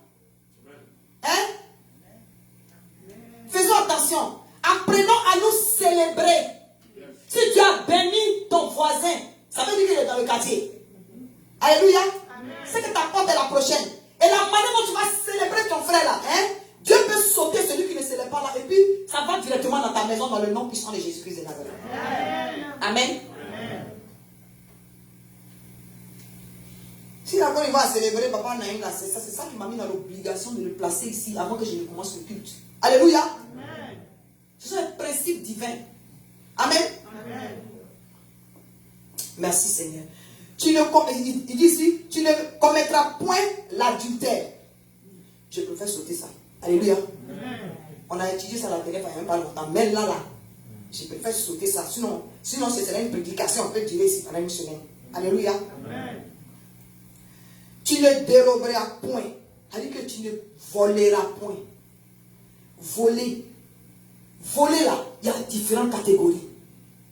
Hein? Faisons attention. Apprenons à nous célébrer. Si tu as béni ton voisin, ça veut dire qu'il est dans le quartier. Alléluia. C'est que ta porte est la prochaine. Et la manière dont tu vas célébrer ton frère là, hein? Dieu peut sauter celui qui ne célèbre pas là. Et puis, ça va directement dans ta maison dans le nom puissant de Jésus-Christ de Nazareth. Amen. Amen. Si d'abord il va célébrer Papa Naïm là, c'est ça qui m'a mis dans l'obligation de le placer ici avant que je ne commence le culte. Alléluia. Amen. Ce sont les principes divins. Amen. Amen. Merci Seigneur. Il dit ici, tu ne commettras point l'adultère. Je préfère sauter ça. Alléluia. Amen. On a étudié ça à la télé il n'y a même pas longtemps. Mais là, je préfère sauter ça. Sinon ce serait une prédication. On peut durer ici pendant une semaine. Alléluia. Amen. Tu ne déroberas point. C'est-à-dire que tu ne voleras point. Voler. Voler là, il y a différentes catégories.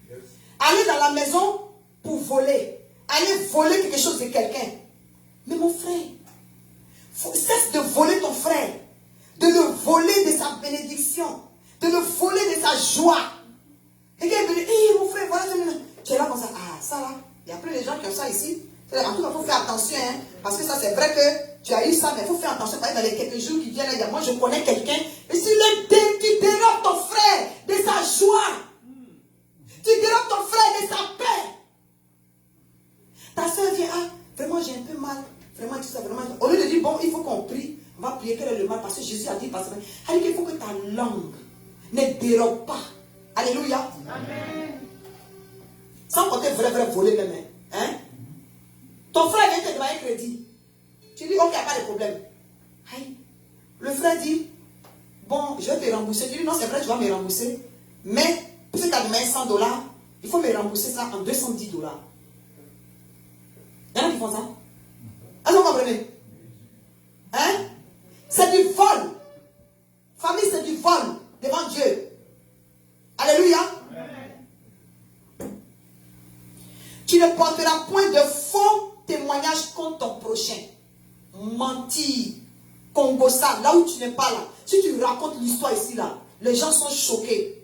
Yes. Aller dans la maison pour voler. Aller voler quelque chose de quelqu'un. Mais mon frère, cesse de voler ton frère. De le voler de sa bénédiction. De le voler de sa joie. Et qu'il est venu, mon frère, voilà, tu es là comme ça. Ah, ça là. Il y a plein de gens qui ont ça ici. En tout cas, il faut faire attention, hein, parce que ça, c'est vrai que tu as eu ça, mais il faut faire attention. Parce que dans les quelques jours qui viennent, là, moi, je connais quelqu'un, et si tu dérobes ton frère de sa joie, tu dérobes ton frère de sa paix. Ta soeur vient, ah, vraiment, j'ai un peu mal. Vraiment, tout ça, vraiment. Au lieu de dire, bon, il faut qu'on prie, on va prier, quel est le mal, parce que Jésus a dit, il dit qu'il faut que ta langue ne dérobe pas. Alléluia. Amen. Sans compter vrai voler même. Hein? Ton frère vient te demander un crédit. Tu dis, ok, il n'y a pas de problème. Aïe. Le frère dit, bon, je vais te rembourser. Tu dis, non, c'est vrai, tu vas me rembourser. Mais, puisque tu as demandé $100, il faut me rembourser ça en $210. Il y en a qui font ça. Est-ce que vous comprenez? Hein? C'est du vol. Famille, c'est du vol devant Dieu. Alléluia. Tu ne porteras point de faux témoignages contre ton prochain. Mentir. Congossa, là où tu n'es pas là. Si tu racontes l'histoire ici, là, les gens sont choqués.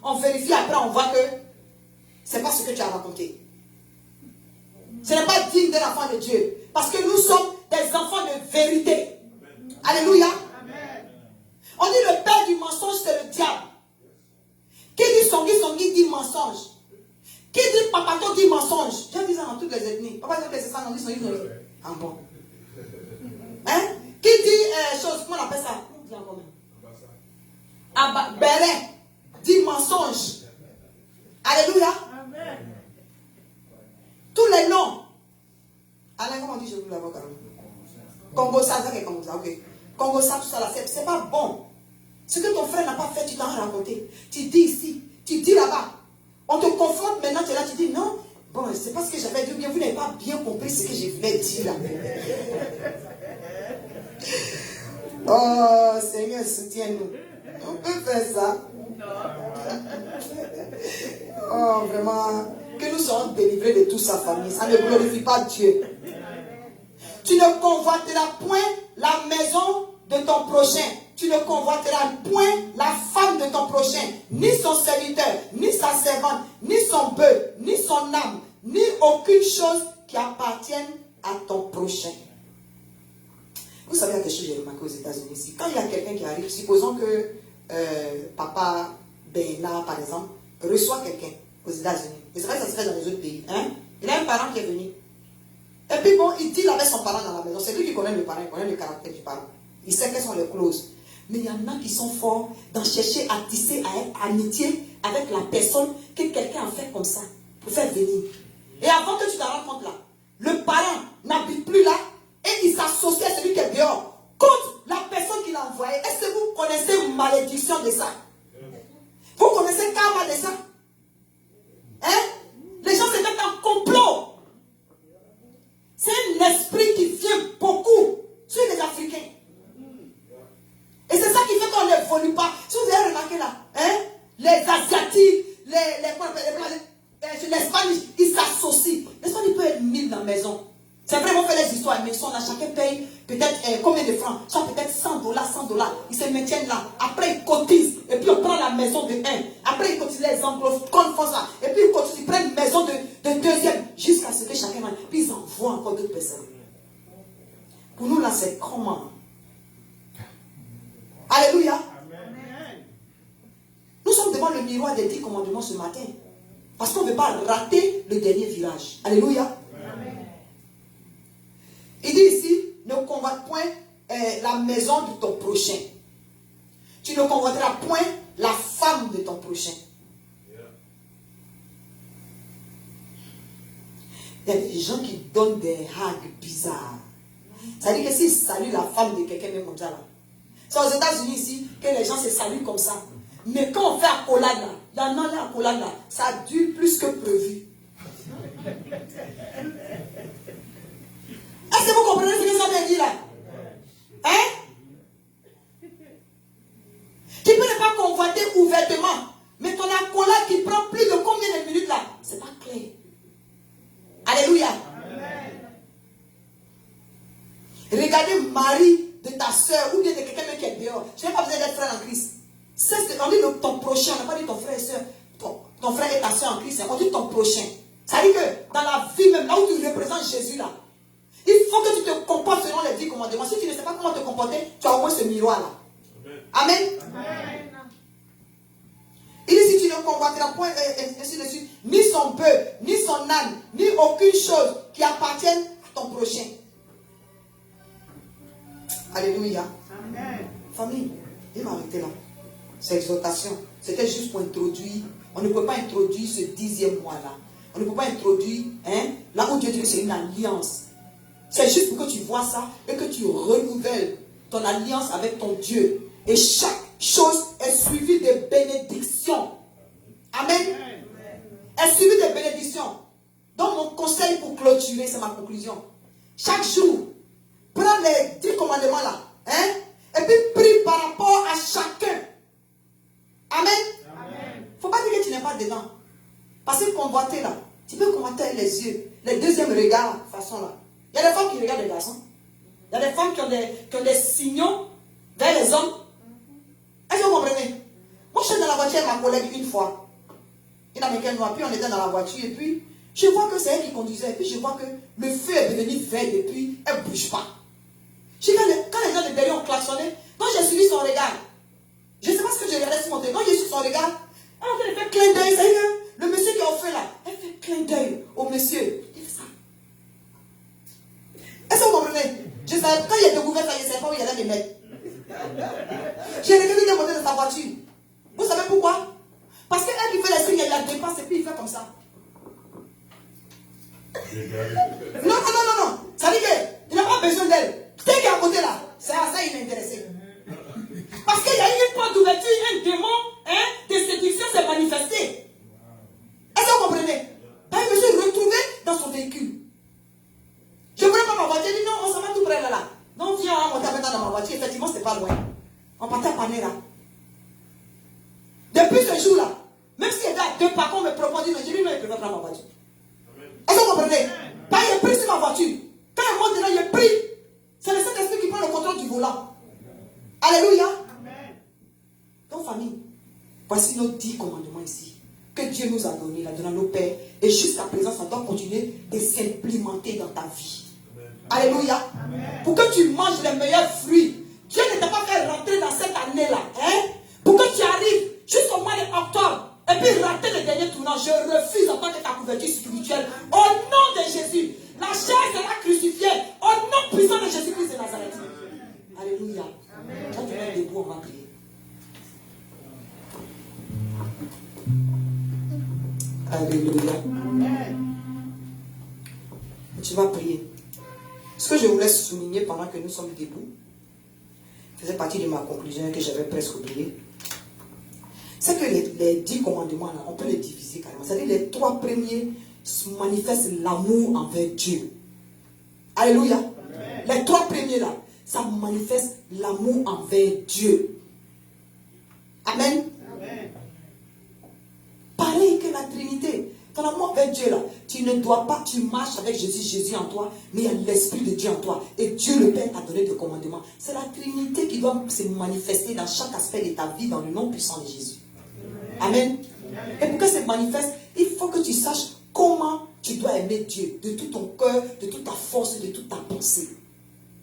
On vérifie après, on voit que ce n'est pas ce que tu as raconté. Ce n'est pas digne d'un enfant de Dieu. Parce que nous sommes des enfants de vérité. Alléluia. Amen. On dit le père du mensonge, c'est le diable. Qui dit songi dit mensonge. Qui dit papato dit mensonge. J'ai dit ça dans toutes les ethnies. Papa dit que c'est ça, on dit songi. Ah bon. Hein? Qui dit chose, comment on appelle ça? Comment on dit encore même? Belin dit mensonge. Alléluia. Amen. Tous les noms. Alain, comment on dit, je vous l'avoue, Congo ça, c'est Congo ça, ok. Congo ça, tout ça là, c'est pas bon. Ce que ton frère n'a pas fait, tu t'en raconté. Tu dis ici, tu dis là-bas. On te confronte maintenant, tu es là, tu dis non. Bon, c'est pas ce que j'avais dit, bien, vous n'avez pas bien compris ce que je voulais dire là. Oh, Seigneur, soutiens-nous. On peut faire ça. Oh, vraiment. Que nous soyons délivrés de toute sa famille. Ça ne glorifie pas Dieu. Tu ne convoiteras point la maison de ton prochain. Tu ne convoiteras point la femme de ton prochain, ni son serviteur, ni sa servante, ni son bœuf, ni son âme, ni aucune chose qui appartienne à ton prochain. Vous savez, il y a quelque chose que j'ai remarqué aux États-Unis ici. Quand il y a quelqu'un qui arrive, supposons que papa Bernard, par exemple, reçoit quelqu'un aux États-Unis. Et c'est vrai que ça se fait dans les autres pays. Hein? Il a un parent qui est venu. Et puis bon, il deal avec son parent dans la maison. C'est lui qui connaît le parent, il connaît le caractère du parent. Il sait quelles sont les clauses. Mais il y en a qui sont forts dans chercher à tisser à amitié avec la personne que quelqu'un a fait comme ça, pour faire venir. Et avant que tu t'en rendes compte là, le parent n'habite plus là et il s'associe à celui qui est dehors contre la personne qui l'a envoyé. Est-ce que vous connaissez malédiction de ça? Vous connaissez karma de ça? Hein? Les gens se mettent en complot. C'est un esprit qui vient beaucoup sur les Africains. Et c'est ça qui fait qu'on n'évolue pas. Si vous avez remarqué là, hein, les Asiatiques, l'Espagne, ils s'associent. L'Espagne peut être 1000 dans la maison. C'est vrai, on fait les histoires, mais là, chacun paye peut-être combien de francs? Soit peut-être $100, $100. Ils se maintiennent là. Après, ils cotisent. Et puis, on prend la maison de 1. Après, ils cotisent les anglophones font ça. Et puis, ils cotisent, ils prennent une maison de deuxième. Jusqu'à ce que chacun mange. Puis, ils envoient encore d'autres personnes. Pour nous, là, c'est comment? Alléluia. Amen. Nous sommes devant le miroir des 10 commandements ce matin. Parce qu'on ne veut pas rater le dernier virage. Alléluia. Amen. Il dit ici, ne convoite point la maison de ton prochain. Tu ne convoiteras point la femme de ton prochain. Il y a des gens qui donnent des hags bizarres. Ça veut dire que s'ils saluent la femme de quelqu'un, même comme ça là. C'est aux États-Unis ici que les gens se saluent comme ça. Mais quand on fait accolade là, il y en a là, accolade là, ça dure plus que prévu. Est-ce que vous comprenez ce que ça veut dire là? Hein? Tu peux ne pas convoiter ouvertement, mais ton accolade qui prend plus de combien de minutes là, c'est pas clair. Alléluia. Amen. Regardez Marie de ta soeur ou bien de quelqu'un qui est dehors. Tu n'as pas besoin d'être frère en Christ. On dit ton prochain, on n'a pas dit ton frère et soeur. Ton frère et ta soeur en Christ. On dit ton prochain. Ça dit que dans la vie même, là où tu représentes Jésus là, il faut que tu te comportes selon les 10 commandements. Si tu ne sais pas comment te comporter, tu as au moins ce miroir là. Amen. Amen. Il dit si tu ne convoiteras point, ainsi de suite, ni son bœuf, ni son âne, ni aucune chose qui appartienne à ton prochain. Alléluia. Amen. Famille, il m'a arrêté là. C'est exhortation. C'était juste pour introduire. On ne peut pas introduire ce 10e mois-là. On ne peut pas introduire, là où Dieu dit que c'est une alliance. C'est juste pour que tu vois ça et que tu renouvelles ton alliance avec ton Dieu. Et chaque chose est suivie de bénédictions. Amen. Est suivie de bénédictions. Donc mon conseil pour clôturer, c'est ma conclusion. Chaque jour, prends les 10 commandements là. Et puis prie par rapport à chacun. Amen. Il ne faut pas dire que tu n'es pas dedans. Parce que convoiter là, tu peux convoiter avec les yeux. Les deuxièmes regards, façon là. Il y a des femmes qui regardent les garçons. Il y a des femmes qui ont des signaux vers les hommes. Est-ce que vous comprenez? Moi, je suis dans la voiture avec ma collègue une fois. Une américaine noire. Puis on était dans la voiture. Et puis, je vois que c'est elle qui conduisait. Et puis, je vois que le feu est devenu vert. Et puis, elle ne bouge pas. Quand les gens de derrière ont klaxonné, donc j'ai suivi son regard. Je ne sais pas ce que je regardais sur mon téléphone. Quand j'ai suivi son regard, elle a fait clin d'œil. Ça y est, le monsieur qui a fait là, elle fait clin d'œil au monsieur. Il fait ça. Est-ce que vous comprenez? Je savais, quand il a découvert ça, je ne savais pas où il allait les mettre. J'ai regardé de monter dans sa voiture. Vous savez pourquoi? Parce qu'elle qui fait les signes, elle la dépasse et puis il fait comme ça. Non. Ça dit qu'il n'a pas besoin d'elle. Dès qu'il est à côté là, c'est à ça qu'il est intéressé. Parce qu'il y a eu une porte d'ouverture, un démon de séduction s'est manifesté. Est-ce que vous comprenez? Je me suis retrouvé dans son véhicule. Je ne voulais pas ma voiture. Je dis non, on s'en va tout près là. Non, viens, on va monter maintenant dans ma voiture. Effectivement, c'était pas loin. On partait à Panera. Depuis ce jour-là, même s'il était à 2 pas qu'on me propose, je dis non, il préfère prendre ma voiture. Est-ce que vous comprenez? Quand il est pris sur ma voiture, quand il monte dedans, il est pris. C'est le Saint-Esprit qui prend le contrôle du volant. Alléluia. Donc, famille, voici nos 10 commandements ici que Dieu nous a donnés, il a donné à nos pères. Et jusqu'à présent, ça doit continuer de s'implémenter dans ta vie. Alléluia. Pour que tu manges les meilleurs fruits. Dieu ne t'a pas fait rentrer dans cette année-là. Pour que tu arrives jusqu'au mois d'octobre et puis rater le dernier tournant. Je refuse en tant que ta couverture spirituelle. Au nom de Jésus, la chair sera crucifiée. Au nom puissant de Jésus-Christ de Nazareth. Alléluia. Quand tu es debout, on va prier. Alléluia. Tu vas prier. Ce que je voulais souligner pendant que nous sommes debout, faisait partie de ma conclusion que j'avais presque oublié. C'est que les 10 commandements, là, on peut les diviser carrément. C'est-à-dire les 3 premiers manifestent l'amour envers Dieu. Alléluia. Amen. Les 3 premiers là, ça manifeste l'amour envers Dieu. Amen. Amen. Pareil que la Trinité. Ton amour envers Dieu là, tu ne dois pas, tu marches avec Jésus, Jésus en toi, mais il y a l'Esprit de Dieu en toi. Et Dieu le Père t'a donné des commandements. C'est la Trinité qui doit se manifester dans chaque aspect de ta vie, dans le nom puissant de Jésus. Amen. Et pour que ça se manifeste, il faut que tu saches comment tu dois aimer Dieu de tout ton cœur, de toute ta force, de toute ta pensée.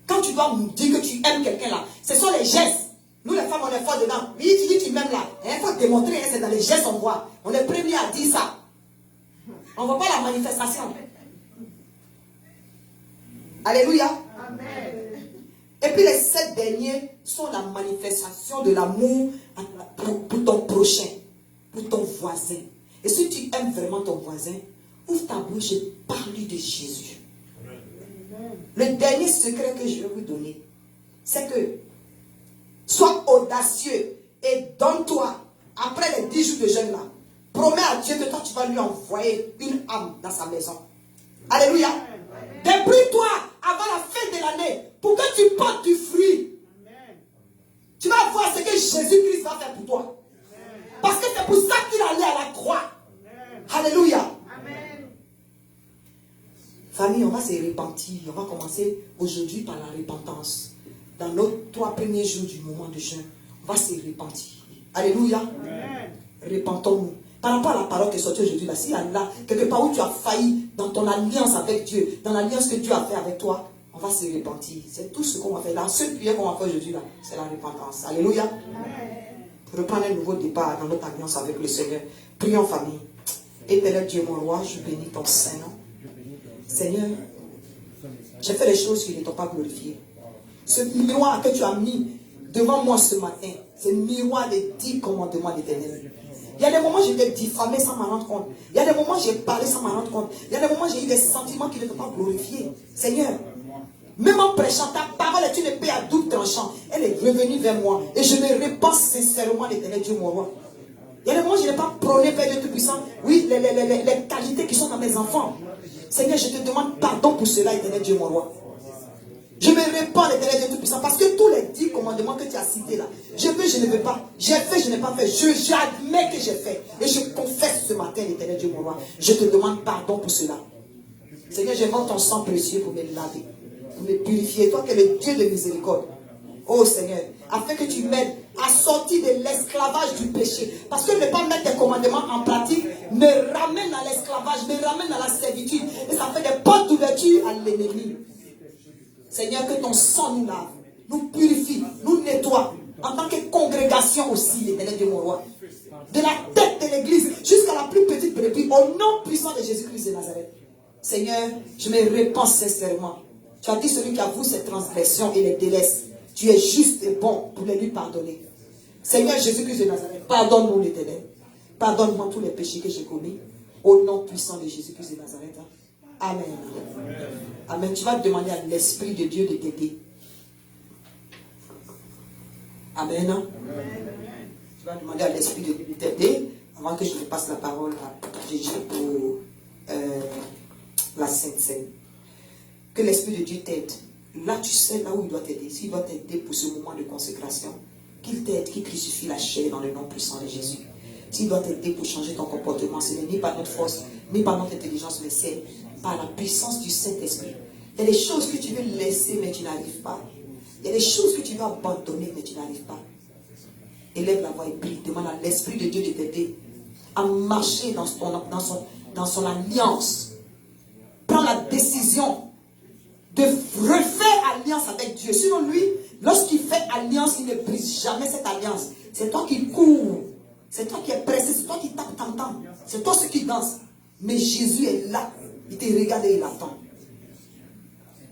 Quand tu dois nous dire que tu aimes quelqu'un là, ce sont les gestes. Nous les femmes, on est fort dedans. Mais tu dis que tu m'aimes là. Il faut démontrer, c'est dans les gestes qu'on voit. On est premiers à dire ça. On ne voit pas la manifestation. Alléluia. Amen. Et puis les 7 derniers sont la manifestation de l'amour pour ton prochain, pour ton voisin. Et si tu aimes vraiment ton voisin, ouvre ta bouche et parle-lui de Jésus. Amen. Le dernier secret que je vais vous donner, c'est que sois audacieux et donne-toi, après les 10 jours de jeûne là, promets à Dieu que toi tu vas lui envoyer une âme dans sa maison. Alléluia. Débrouille-toi avant la fin de l'année pour que tu portes du fruit. Amen. Tu vas voir ce que Jésus-Christ va faire pour toi. Amen. Parce que c'est pour ça qu'il allait à la croix. Amen. Alléluia. Amen. Famille, on va se repentir. On va commencer aujourd'hui par la repentance. Dans nos 3 premiers jours du moment de jeûne, on va se repentir. Alléluia. Amen. Repentons-nous. Par rapport à la parole qui est sortie aujourd'hui, là, s'il y a là, quelque part où tu as failli dans ton alliance avec Dieu, dans l'alliance que Dieu a fait avec toi, on va se repentir. C'est tout ce qu'on va faire. La seule prière qu'on va faire aujourd'hui, là, c'est la repentance. Alléluia. Pour reprendre un nouveau départ dans notre alliance avec le Seigneur. Prions en famille. Éternel Dieu, mon roi, je bénis ton Saint-Nom. Seigneur, j'ai fait les choses qui ne t'ont pas glorifié. Ce miroir que tu as mis devant moi ce matin, c'est le miroir des 10 commandements d'Éternel. Il y a des moments où j'étais diffamé sans m'en rendre compte. Il y a des moments où j'ai parlé sans m'en rendre compte. Il y a des moments où j'ai eu des sentiments qui ne t'ont pas glorifié. Seigneur, même en prêchant, ta parole est une épée à double tranchant. Elle est revenue vers moi. Et je me répands sincèrement l'Éternel Dieu, mon roi. Il y a des moments où je n'ai pas prôné, Père Dieu Tout-Puissant, oui, les qualités qui sont dans mes enfants. Seigneur, je te demande pardon pour cela, Éternel Dieu, mon roi. Je me répands, l'Éternel Dieu Tout-Puissant, parce que tous les 10 commandements que tu as cités là, je veux, je ne veux pas. J'ai fait, je n'ai pas fait. J'admets que j'ai fait. Et je confesse ce matin, l'Éternel Dieu, mon roi. Je te demande pardon pour cela. Seigneur, j'invoque ton sang précieux pour me laver, pour me purifier. Toi qui es le Dieu de miséricorde. Oh Seigneur, afin que tu m'aides à sortir de l'esclavage du péché. Parce que ne pas mettre tes commandements en pratique me ramène à l'esclavage, me ramène à la servitude. Et ça fait des portes d'ouverture à l'ennemi. Seigneur, que ton sang nous lave, nous purifie, nous nettoie. En tant que congrégation aussi, l'Éternel Dieu mon roi. De la tête de l'église jusqu'à la plus petite brebis, au nom puissant de Jésus-Christ de Nazareth. Seigneur, je me répands sincèrement. Tu as dit celui qui avoue ses transgressions et les délaisse. Tu es juste et bon pour les lui pardonner. Seigneur Jésus-Christ de Nazareth, pardonne-nous l'Éternel. Pardonne-moi tous les péchés que j'ai commis. Au nom puissant de Jésus-Christ de Nazareth. Amen. Amen. Tu vas demander à l'Esprit de Dieu de t'aider. Amen. Tu vas demander à l'Esprit de Dieu de t'aider avant que je te passe la parole à Jésus pour la Sainte Seine. Que l'Esprit de Dieu t'aide. Là, tu sais là où il doit t'aider. S'il doit t'aider pour ce moment de consécration, qu'il t'aide, qu'il crucifie la chair dans le nom puissant de Jésus. S'il doit t'aider pour changer ton comportement, ce n'est ni par notre force, ni par notre intelligence, mais c'est par la puissance du Saint-Esprit. Il y a des choses que tu veux laisser, mais tu n'arrives pas. Il y a des choses que tu veux abandonner, mais tu n'arrives pas. Élève la voix et prie. Demande à l'Esprit de Dieu de t'aider à marcher dans son alliance. Prends la décision de refaire alliance avec Dieu. Sinon, lui, lorsqu'il fait alliance, il ne brise jamais cette alliance. C'est toi qui cours. C'est toi qui es pressé. C'est toi qui tapes tam tam. C'est toi qui danse. Mais Jésus est là. Il te regarde et il attend.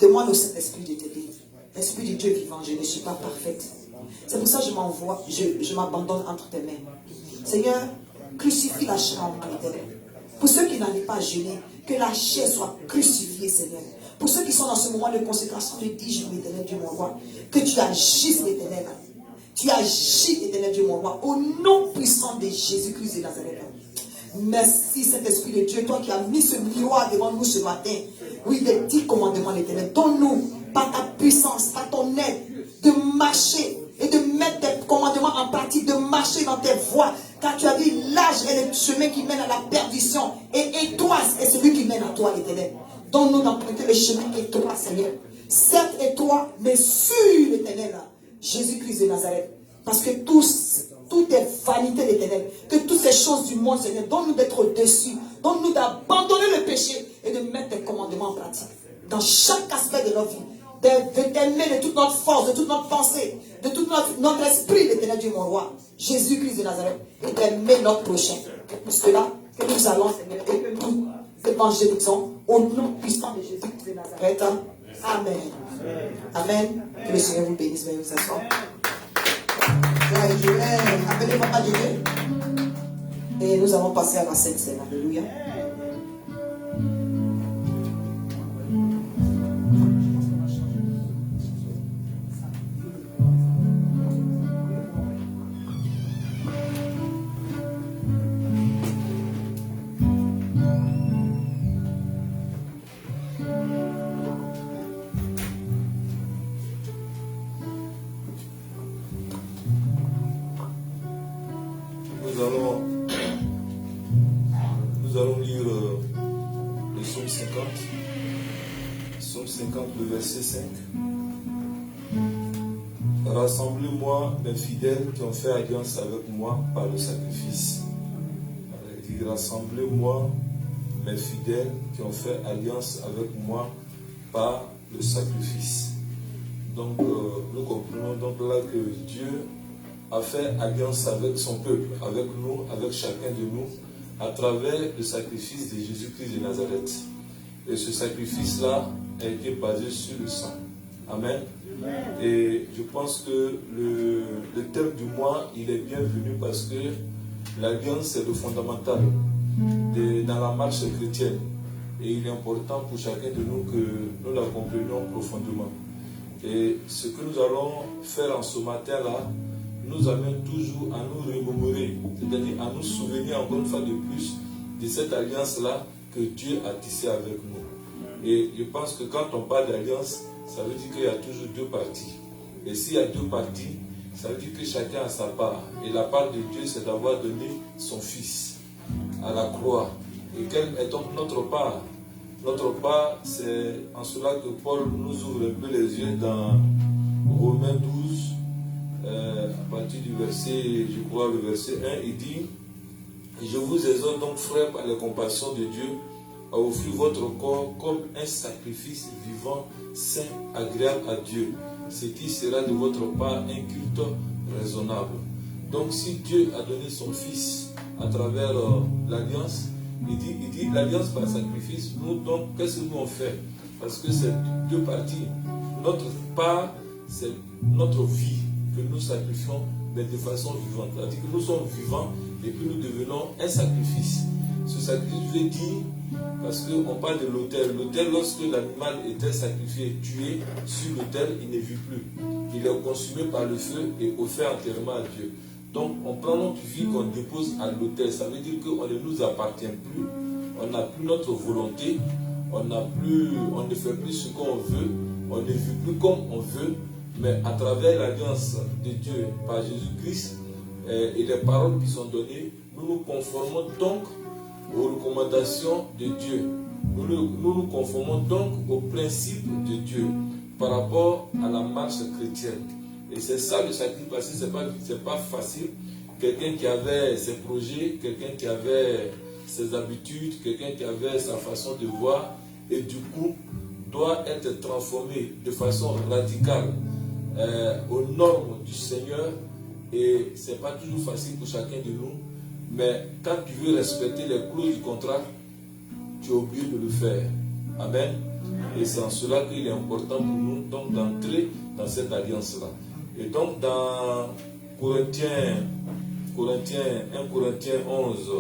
Demande au Saint-Esprit de t'aider. L'Esprit de Dieu vivant, je ne suis pas parfaite. C'est pour ça que je m'envoie, je m'abandonne entre tes mains. Seigneur, crucifie la chair en moi. Pour ceux qui n'arrivent pas à jeûner, que la chair soit crucifiée, Seigneur. Pour ceux qui sont dans ce moment de consécration de 10 jours, l'Éternel Dieu mon roi, que tu agisses, l'Éternel. Tu agis, l'Éternel Dieu mon roi, au nom puissant de Jésus-Christ de Nazareth. Merci Saint-Esprit de Dieu, toi qui as mis ce miroir devant nous ce matin. Oui, les 10 commandements, l'Éternel. Donne-nous, par ta puissance, par ton aide, de marcher et de mettre tes commandements en pratique, de marcher dans tes voies. Car tu as dit, l'âge est le chemin qui mène à la perdition. Et étroit est celui qui mène à toi, l'Éternel. Donne-nous d'emprunter le chemin étroit, Seigneur. Certes étroit, mais sûr, l'Éternel. Jésus-Christ de Nazareth. Parce que tout est vanité, l'Éternel. Que toutes ces choses du monde, Seigneur, donne-nous d'être au-dessus. Donne-nous d'abandonner le péché et de mettre tes commandements en pratique. Dans chaque aspect de notre vie. De t'aimer de toute notre force, de toute notre pensée, de tout notre esprit, l'Éternel Dieu mon roi. Jésus-Christ de Nazareth. Et d'aimer notre prochain. Pour cela, que nous allons, Seigneur, et que nous évangélisons au nom puissant de Jésus-Christ de Nazareth. Amen. Amen. Que le Seigneur vous bénisse. Veuillez vous asseoir. Je vais appeler Papa Dieu. Et nous allons passer à la Sainte Seine. Alléluia. Nous allons lire le psaume 50. Psaume 50, le verset 5. Rassemblez-moi, mes fidèles qui ont fait alliance avec moi par le sacrifice. dit, rassemblez-moi, mes fidèles qui ont fait alliance avec moi par le sacrifice. Donc, nous comprenons donc là que Dieu a fait alliance avec son peuple, avec nous, avec chacun de nous, à travers le sacrifice de Jésus-Christ de Nazareth. Et ce sacrifice-là a été basé sur le sang. Amen. Et je pense que le thème du mois, il est bienvenu parce que l'alliance, c'est le fondamental dans la marche chrétienne. Et il est important pour chacun de nous que nous la comprenions profondément. Et ce que nous allons faire en ce matin-là, nous amène toujours à nous remémorer, c'est-à-dire à nous souvenir encore une fois de plus de cette alliance-là que Dieu a tissée avec nous. Et je pense que quand on parle d'alliance, ça veut dire qu'il y a toujours deux parties. Et s'il y a deux parties, ça veut dire que chacun a sa part. Et la part de Dieu, c'est d'avoir donné son Fils à la croix. Et quelle est donc notre part? Notre part, c'est en cela que Paul nous ouvre un peu les yeux dans Romains 12, à partir du verset, je crois, le verset 1, il dit: je vous exhorte donc, frères, par la compassion de Dieu, à offrir votre corps comme un sacrifice vivant, saint, agréable à Dieu, ce qui sera de votre part un culte raisonnable. Donc, si Dieu a donné son Fils à travers l'alliance, il dit l'alliance par sacrifice, nous donc, qu'est-ce que nous on fait? Parce que c'est deux parties. Notre part, c'est notre vie que nous sacrifions, mais de façon vivante. C'est-à-dire que nous sommes vivants et puis nous devenons un sacrifice. Ce sacrifice veut dire, parce qu'on parle de l'autel. L'autel, lorsque l'animal était sacrifié, tué sur l'autel, il ne vit plus. Il est consumé par le feu et offert entièrement à Dieu. Donc, on prend notre vie qu'on dépose à l'autel. Ça veut dire qu'on ne nous appartient plus. On n'a plus notre volonté. On ne fait plus ce qu'on veut. On ne vit plus comme on veut. Mais à travers l'alliance de Dieu par Jésus-Christ et les paroles qui sont données, nous nous conformons donc aux recommandations de Dieu. Nous nous conformons donc aux principes de Dieu par rapport à la marche chrétienne. Et c'est ça le sacrifice, parce que ce n'est pas facile. Quelqu'un qui avait ses projets, quelqu'un qui avait ses habitudes, quelqu'un qui avait sa façon de voir, et du coup doit être transformé de façon radicale aux normes du Seigneur. Et ce n'est pas toujours facile pour chacun de nous, mais quand tu veux respecter les clauses du contrat, tu es obligé de le faire. Amen. Et c'est en cela qu'il est important pour nous donc d'entrer dans cette alliance-là. Et donc dans 1 Corinthiens 11,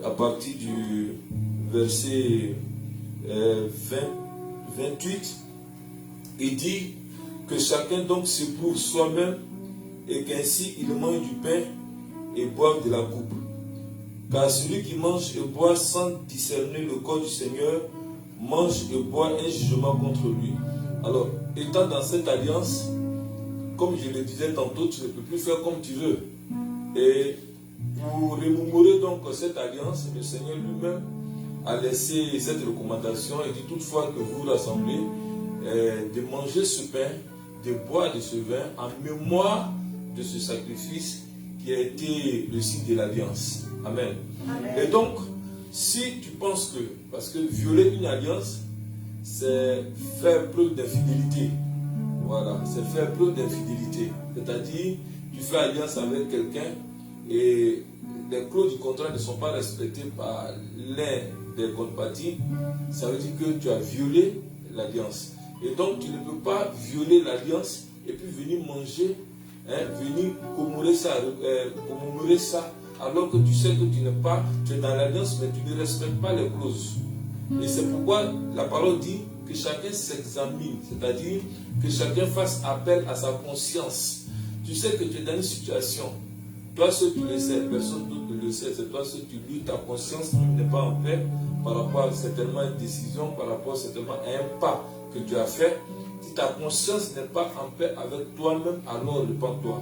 à partir du verset 28, il dit que chacun donc s'éprouve soi-même et qu'ainsi il mange du pain et boive de la coupe. Car celui qui mange et boit sans discerner le corps du Seigneur mange et boit un jugement contre lui. Alors, étant dans cette alliance, comme je le disais tantôt, tu ne peux plus faire comme tu veux. Et pour remémorer donc cette alliance, le Seigneur lui-même a laissé cette recommandation et dit toutefois que vous rassemblez, de manger ce pain, de boire de ce vin en mémoire de ce sacrifice qui a été le signe de l'alliance. Amen. Amen. Et donc, si tu penses que, parce que violer une alliance, c'est faire preuve d'infidélité. Voilà, c'est faire preuve d'infidélité. C'est-à-dire, tu fais alliance avec quelqu'un et les clauses du contrat ne sont pas respectées par l'un des contreparties. Ça veut dire que tu as violé l'alliance. Et donc, tu ne peux pas violer l'alliance et puis venir manger, venir commémorer ça, alors que tu sais que tu es dans l'alliance, mais tu ne respectes pas les clauses. Et c'est pourquoi la parole dit que chacun s'examine, c'est-à-dire que chacun fasse appel à sa conscience. Tu sais que tu es dans une situation, toi seul tu le sais, personne d'autre ne le sait, c'est toi seul tu lis, ta conscience n'est pas en paix par rapport certainement à une décision, par rapport certainement à un pas que tu as fait. Si ta conscience n'est pas en paix avec toi-même, alors repens-toi.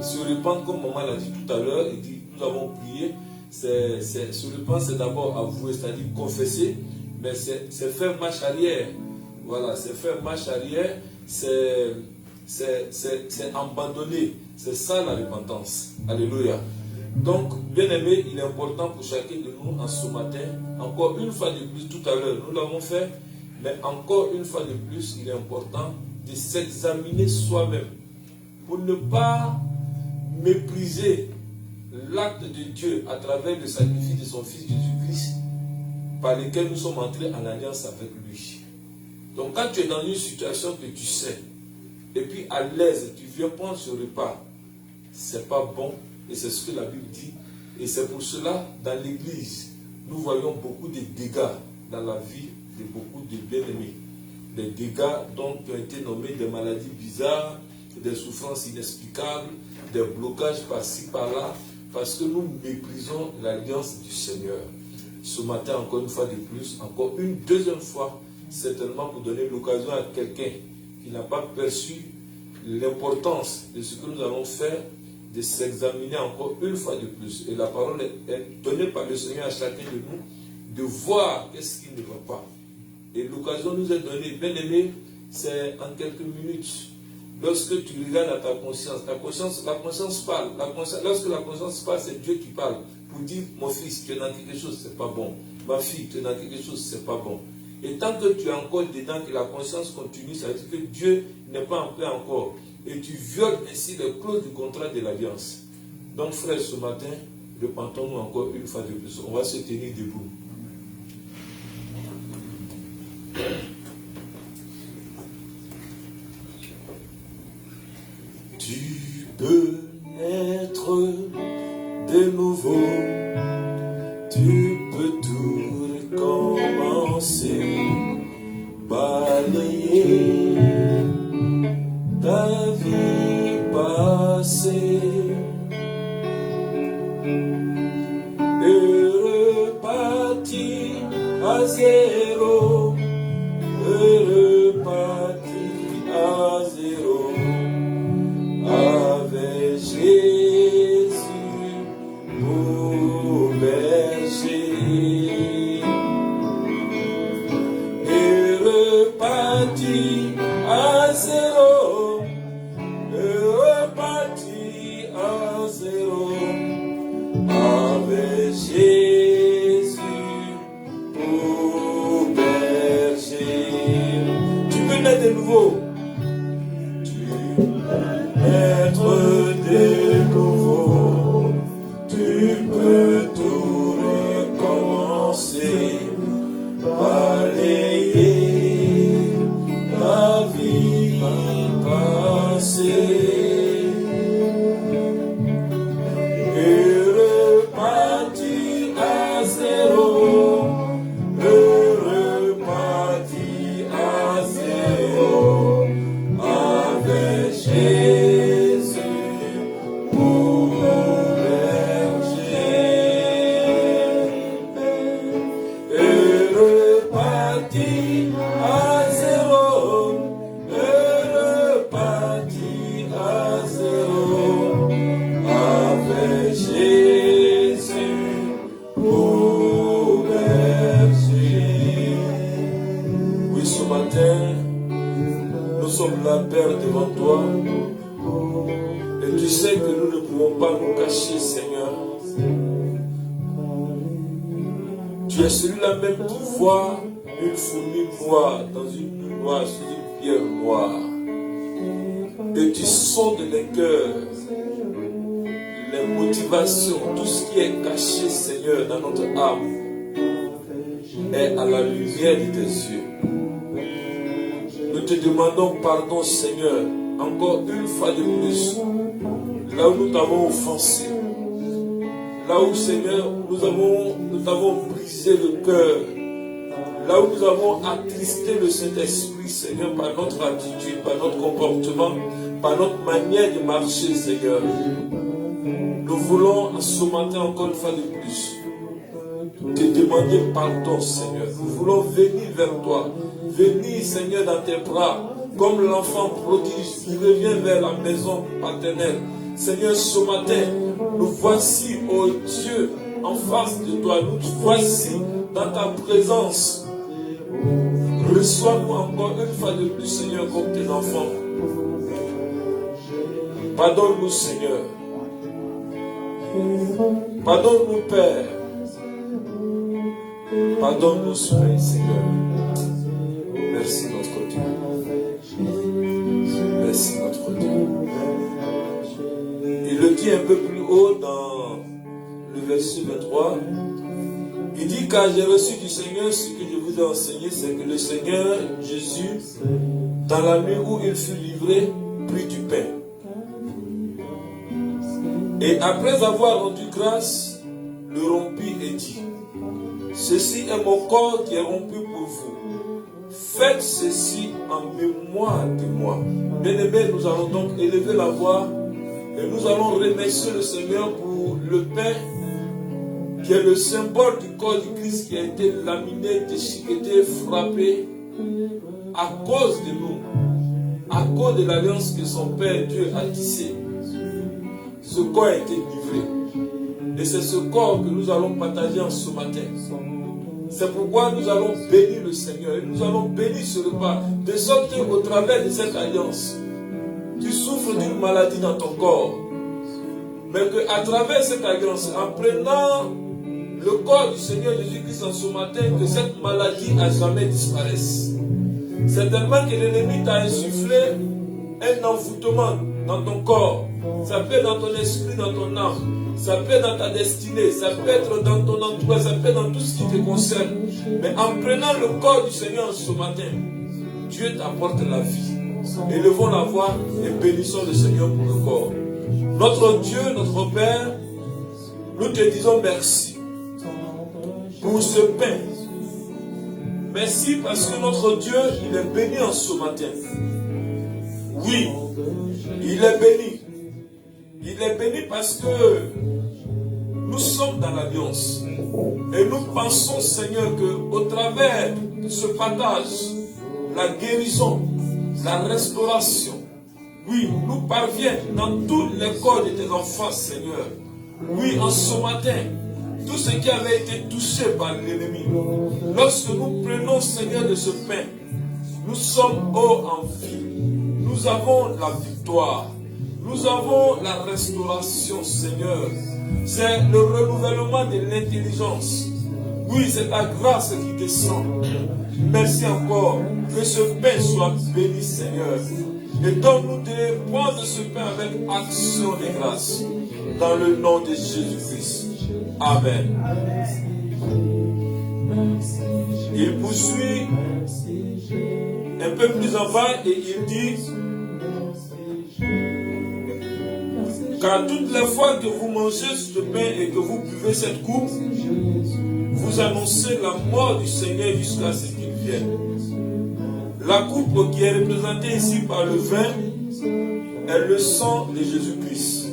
Se rependre, comme maman l'a dit tout à l'heure, il dit, nous avons prié, se rependre c'est d'abord avouer, c'est-à-dire confesser, mais c'est faire marche arrière. Voilà, c'est faire marche arrière, c'est abandonner. C'est ça la repentance. Alléluia. Donc, bien aimé, il est important pour chacun de nous en ce matin, encore une fois de plus, tout à l'heure, nous l'avons fait, mais encore une fois de plus, il est important de s'examiner soi-même pour ne pas mépriser l'acte de Dieu à travers le sacrifice de son Fils Jésus-Christ par lequel nous sommes entrés en alliance avec lui. Donc quand tu es dans une situation que tu sais, et puis à l'aise, tu viens prendre ce repas, c'est pas bon, et c'est ce que la Bible dit, et c'est pour cela, dans l'église, nous voyons beaucoup de dégâts dans la vie de beaucoup de bien-aimés. Des dégâts donc qui ont été nommés des maladies bizarres, des souffrances inexplicables, des blocages par-ci, par-là, parce que nous méprisons l'alliance du Seigneur. Ce matin, encore une fois de plus, encore une deuxième fois, certainement pour donner l'occasion à quelqu'un qui n'a pas perçu l'importance de ce que nous allons faire, de s'examiner encore une fois de plus. Et la parole est donnée par le Seigneur à chacun de nous, de voir qu'est-ce qui ne va pas. Et l'occasion nous est donnée, bien aimé, c'est en quelques minutes. Lorsque tu regardes à ta conscience, la conscience parle. Lorsque la conscience parle, c'est Dieu qui parle. Pour dire, mon fils, tu es dans quelque chose, c'est pas bon. Ma fille, tu es dans quelque chose, c'est pas bon. Et tant que tu es encore dedans, que la conscience continue, ça veut dire que Dieu n'est pas en paix encore. Et tu violes ainsi les clauses du contrat de l'alliance. Donc, frère, ce matin, repentons-nous encore une fois de plus. On va se tenir debout. Tu peux naître de nouveau, tu peux tout recommencer, balayer ta vie passée et repartir à zéro, et repartir à zéro. Avec Jésus pour berger et reparti à zéro, et reparti à zéro avec Jésus pour berger. Tu peux naître de nouveau. Être de nouveau, tu peux tout recommencer, balayer ta vie passée et repartir à zéro, et repartir à zéro avec Jésus pour berger et repartir à zéro, et repartir à zéro avec Jésus pour berger. Oui, ce matin, nous sommes là, Père, devant toi. Et tu sais que nous ne pouvons pas nous cacher, Seigneur. Tu es celui-là même qui voit une fourmi noire dans une nuit noire, sur une pierre noire. Et tu sondes les cœurs, les motivations, tout ce qui est caché, Seigneur, dans notre âme, est à la lumière de tes yeux. Nous te demandons pardon, Seigneur, encore une fois de plus, là où nous t'avons offensé, là où, Seigneur, nous t'avons brisé le cœur, là où nous avons attristé le Saint-Esprit, Seigneur, par notre attitude, par notre comportement, par notre manière de marcher, Seigneur. Nous voulons, en ce matin, encore une fois de plus, te demander pardon, Seigneur. Nous voulons venir vers toi. Venir, Seigneur, dans tes bras, comme l'enfant prodige qui revient vers la maison paternelle. Seigneur, ce matin, nous voici, ô Dieu, en face de toi. Nous voici dans ta présence. Reçois-nous encore une fois de plus, Seigneur, comme tes enfants. Pardonne-nous, Seigneur. Pardonne-nous, Père. Pardonne-nous, Seigneur. Merci, notre Dieu. Merci, notre Dieu. Il le dit un peu plus haut dans le verset 23. Il dit, car j'ai reçu du Seigneur ce que je vous ai enseigné, c'est que le Seigneur Jésus, dans la nuit où il fut livré, prit du pain. Et après avoir rendu grâce, le rompit et dit, ceci est mon corps qui est rompu pour vous. Faites ceci en mémoire de moi. Bien-aimés, nous allons donc élever la voix et nous allons remercier le Seigneur pour le pain qui est le symbole du corps du Christ qui a été laminé, déchiqueté, frappé à cause de nous, à cause de l'alliance que son Père Dieu a tissée. Ce corps a été livré. Et c'est ce corps que nous allons partager en ce matin. C'est pourquoi nous allons bénir le Seigneur et nous allons bénir ce repas, de sorte qu'au travers de cette alliance, tu souffres d'une maladie dans ton corps, mais qu'à travers cette alliance, en prenant le corps du Seigneur Jésus-Christ en ce matin, que cette maladie à jamais disparaisse. Certainement que l'ennemi t'a insufflé un envoûtement dans ton corps. Ça peut être dans ton esprit, dans ton âme. Ça peut être dans ta destinée. Ça peut être dans ton entourage. Ça peut être dans tout ce qui te concerne. Mais en prenant le corps du Seigneur ce matin, Dieu t'apporte la vie. Élevons la voix et bénissons le Seigneur pour le corps. Notre Dieu, notre Père, nous te disons merci pour ce pain. Merci parce que notre Dieu, il est béni en ce matin. Oui, il est béni. Il est béni parce que nous sommes dans l'alliance. Et nous pensons, Seigneur, qu'au travers de ce partage, la guérison, la restauration, oui, nous parviennent dans tous les corps de tes enfants, Seigneur. Oui, en ce matin, tout ce qui avait été touché par l'ennemi, lorsque nous prenons, Seigneur, de ce pain, nous sommes hauts en vie. Nous avons la victoire. Nous avons la restauration, Seigneur. C'est le renouvellement de l'intelligence. Oui, c'est ta grâce qui descend. Merci encore. Que ce pain soit béni, Seigneur. Et donne-nous de prendre ce pain avec action de grâce. Dans le nom de Jésus-Christ. Amen. Il poursuit un peu plus en bas et il dit, car toutes les fois que vous mangez ce pain et que vous buvez cette coupe, vous annoncez la mort du Seigneur jusqu'à ce qu'il vienne. La coupe qui est représentée ici par le vin est le sang de Jésus-Christ.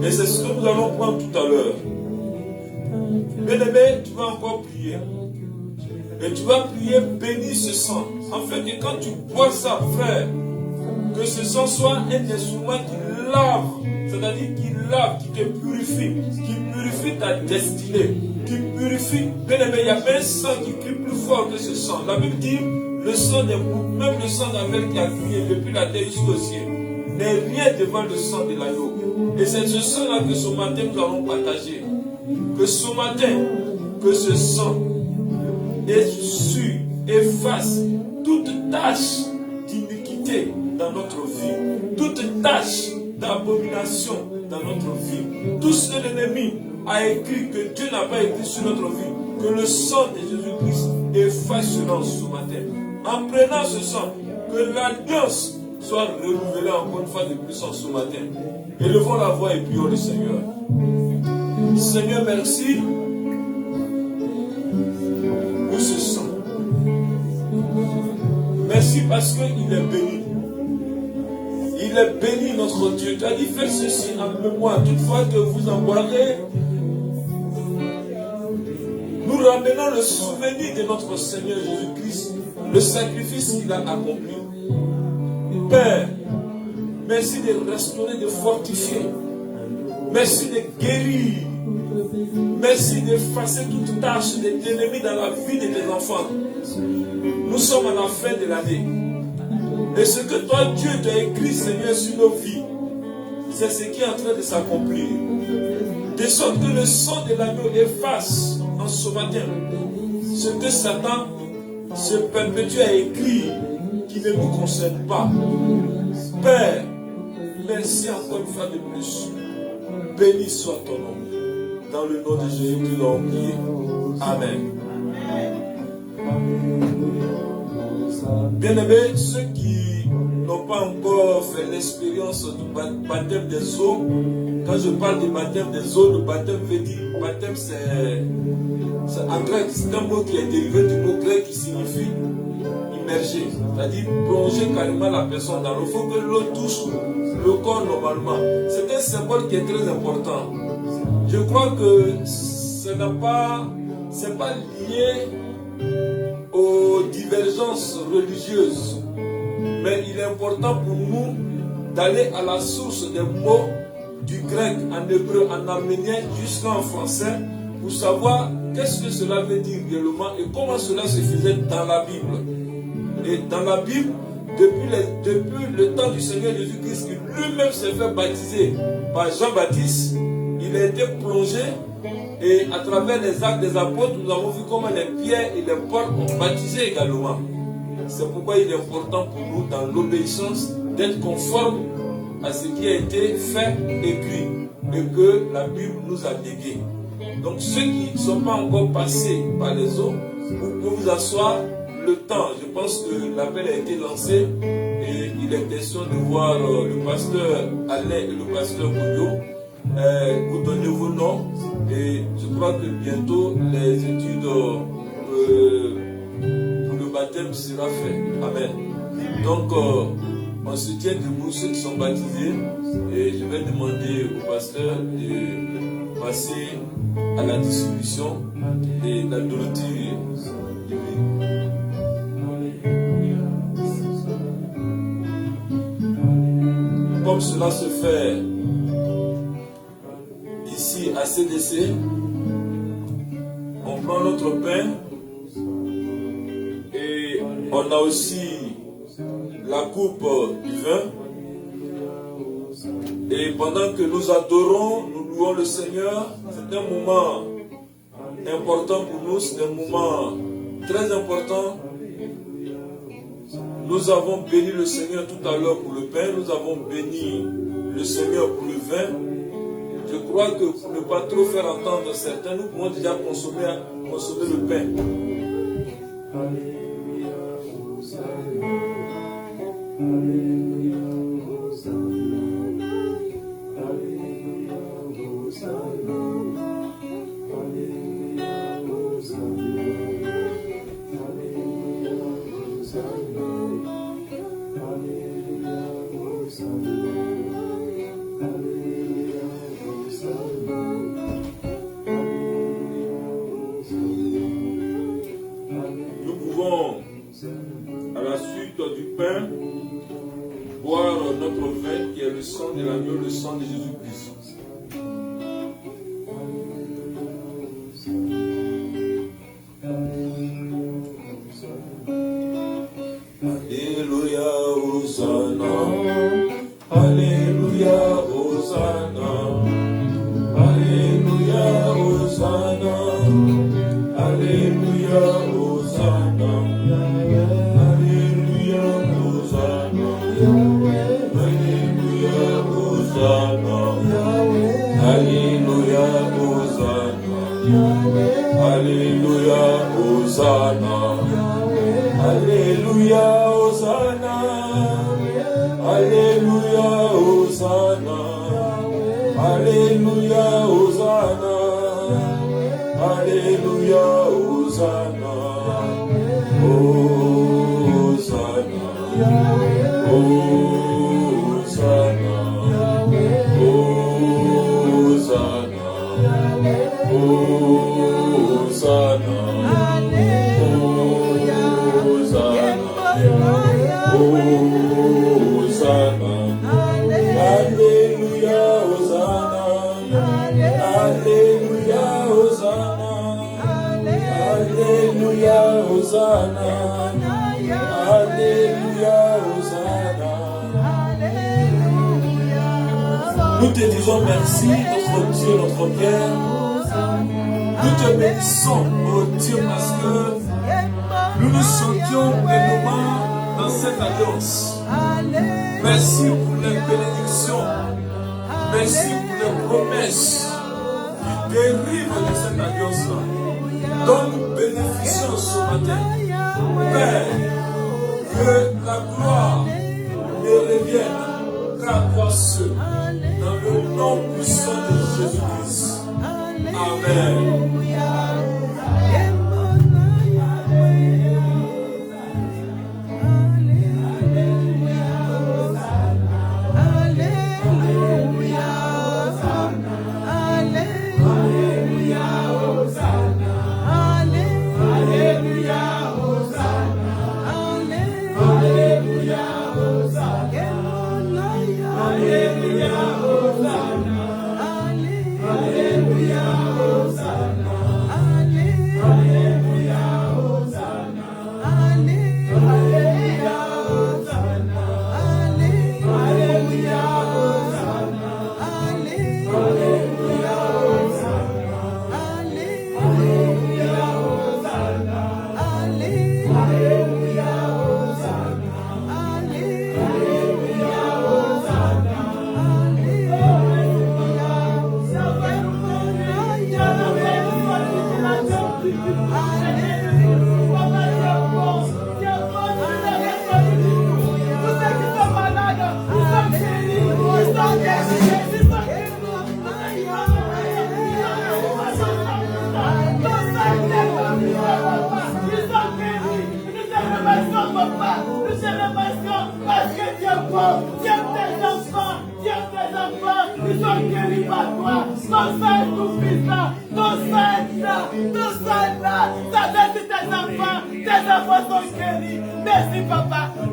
Et c'est ce que nous allons prendre tout à l'heure. Bien-aimé, tu vas encore prier. Et tu vas prier, bénis ce sang. Afin que quand tu bois ça, frère, que ce sang soit un instrument qui lave. C'est-à-dire qui lave, qui te purifie. Qui purifie ta destinée. Qui purifie. Bien-aimé, il y a un sang qui crie plus fort que ce sang. La Bible dit, le sang des boucs, même le sang d'Abel qui a crié depuis la terre jusqu'au ciel, n'est rien devant le sang de l'agneau. Et c'est ce sang-là que ce matin nous allons partager. Que ce matin, que ce sang efface toute tâche d'iniquité dans notre vie, toute tâche d'abomination dans notre vie. Tout ce que l'ennemi a écrit, que Dieu n'a pas écrit sur notre vie, que le sang de Jésus-Christ efface cela ce matin. En prenant ce sang, que l'alliance soit renouvelée encore une fois de puissance ce matin. Élevons la voix et prions le Seigneur. Seigneur, merci pour ce sang. Merci parce qu'il est béni. Il est béni notre Dieu. Tu as dit faites ceci en mémoire. Toutefois que vous en boirez, nous ramenons le souvenir de notre Seigneur Jésus-Christ, le sacrifice qu'il a accompli. Père, merci de restaurer, de fortifier. Merci de guérir. Merci d'effacer toute tâche de l'ennemi dans la vie de tes enfants. Nous sommes à la fin de l'année. Et ce que toi, Dieu, t'a écrit, Seigneur, sur nos vies, c'est ce qui est en train de s'accomplir. De sorte que le sang de l'agneau efface en ce matin ce que Satan se perpétue à écrire qui ne nous concerne pas. Père, merci encore une fois de plus. Béni soit ton nom. Dans le nom de Jésus, nous l'avons prié. Amen. Bien-aimés, ceux qui n'ont pas encore fait l'expérience du baptême des eaux, quand je parle du baptême des eaux, le baptême veut dire, baptême c'est en grec, c'est un mot qui est dérivé du mot grec qui signifie immerger, c'est-à-dire plonger carrément la personne dans l'eau. Il faut que l'eau touche le corps normalement. C'est un symbole qui est très important. Je crois que ce n'est pas lié aux divergences religieuses, mais il est important pour nous d'aller à la source des mots du grec en hébreu, en arménien jusqu'en français pour savoir qu'est-ce que cela veut dire réellement et comment cela se faisait dans la Bible. Et dans la Bible, depuis le temps du Seigneur Jésus-Christ, qui lui-même s'est fait baptiser par Jean-Baptiste, il a été plongé et à travers les actes des apôtres, nous avons vu comment les Pierre et les Paul ont baptisé également. C'est pourquoi il est important pour nous, dans l'obéissance, d'être conforme à ce qui a été fait, écrit, et que la Bible nous a légué. Donc ceux qui ne sont pas encore passés par les eaux, vous pouvez vous asseoir le temps. Je pense que l'appel a été lancé et il est question de voir le pasteur Alain et le pasteur Boyo. Vous donnez vos noms et je crois que bientôt les études pour le baptême sera fait. Amen. Donc on se tient debout ceux qui sont baptisés et je vais demander au pasteur de passer à la distribution et la nourriture divine. Comme cela se fait ici à CDC, on prend notre pain et on a aussi la coupe du vin. Et pendant que nous adorons, nous louons le Seigneur, c'est un moment important pour nous, c'est un moment très important. Nous avons béni le Seigneur tout à l'heure pour le pain, nous avons béni le Seigneur pour le vin. Je crois que pour ne pas trop faire entendre certains, nous pouvons déjà consommer le pain. Nous pouvons, à la suite du pain, boire notre vin qui est le sang de l'agneau, le sang de Jésus-Christ. Alléluia, Hosanna. Alléluia, Hosanna. Alléluia, Hosanna. Alléluia, Hosanna. Alléluia, Hosanna. Alléluia, Hosanna. Alléluia, Hosanna. Alléluia, Hosanna. Alléluia, Hosanna. Alléluia, Hosanna. Alléluia, Hosanna. Alléluia, Hosanna. Hosanna. Hosanna. Hosanna. Hosanna. Hosanna. Alléluia, Hosanna. Alléluia, Hosanna. Alléluia, Hosanna. Alléluia, Hosanna. te disons merci, notre Dieu, notre Père. Nous te bénissons, oh Dieu, parce que nous nous sentions pleinement dans cette alliance. Merci pour les bénédictions. Merci pour les promesses qui dérivent de cette alliance-là. Donc nous bénéficions ce matin. Père, que la gloire ne revienne qu'à toi seul. Dans le nom puissant de Jésus-Christ. Amen.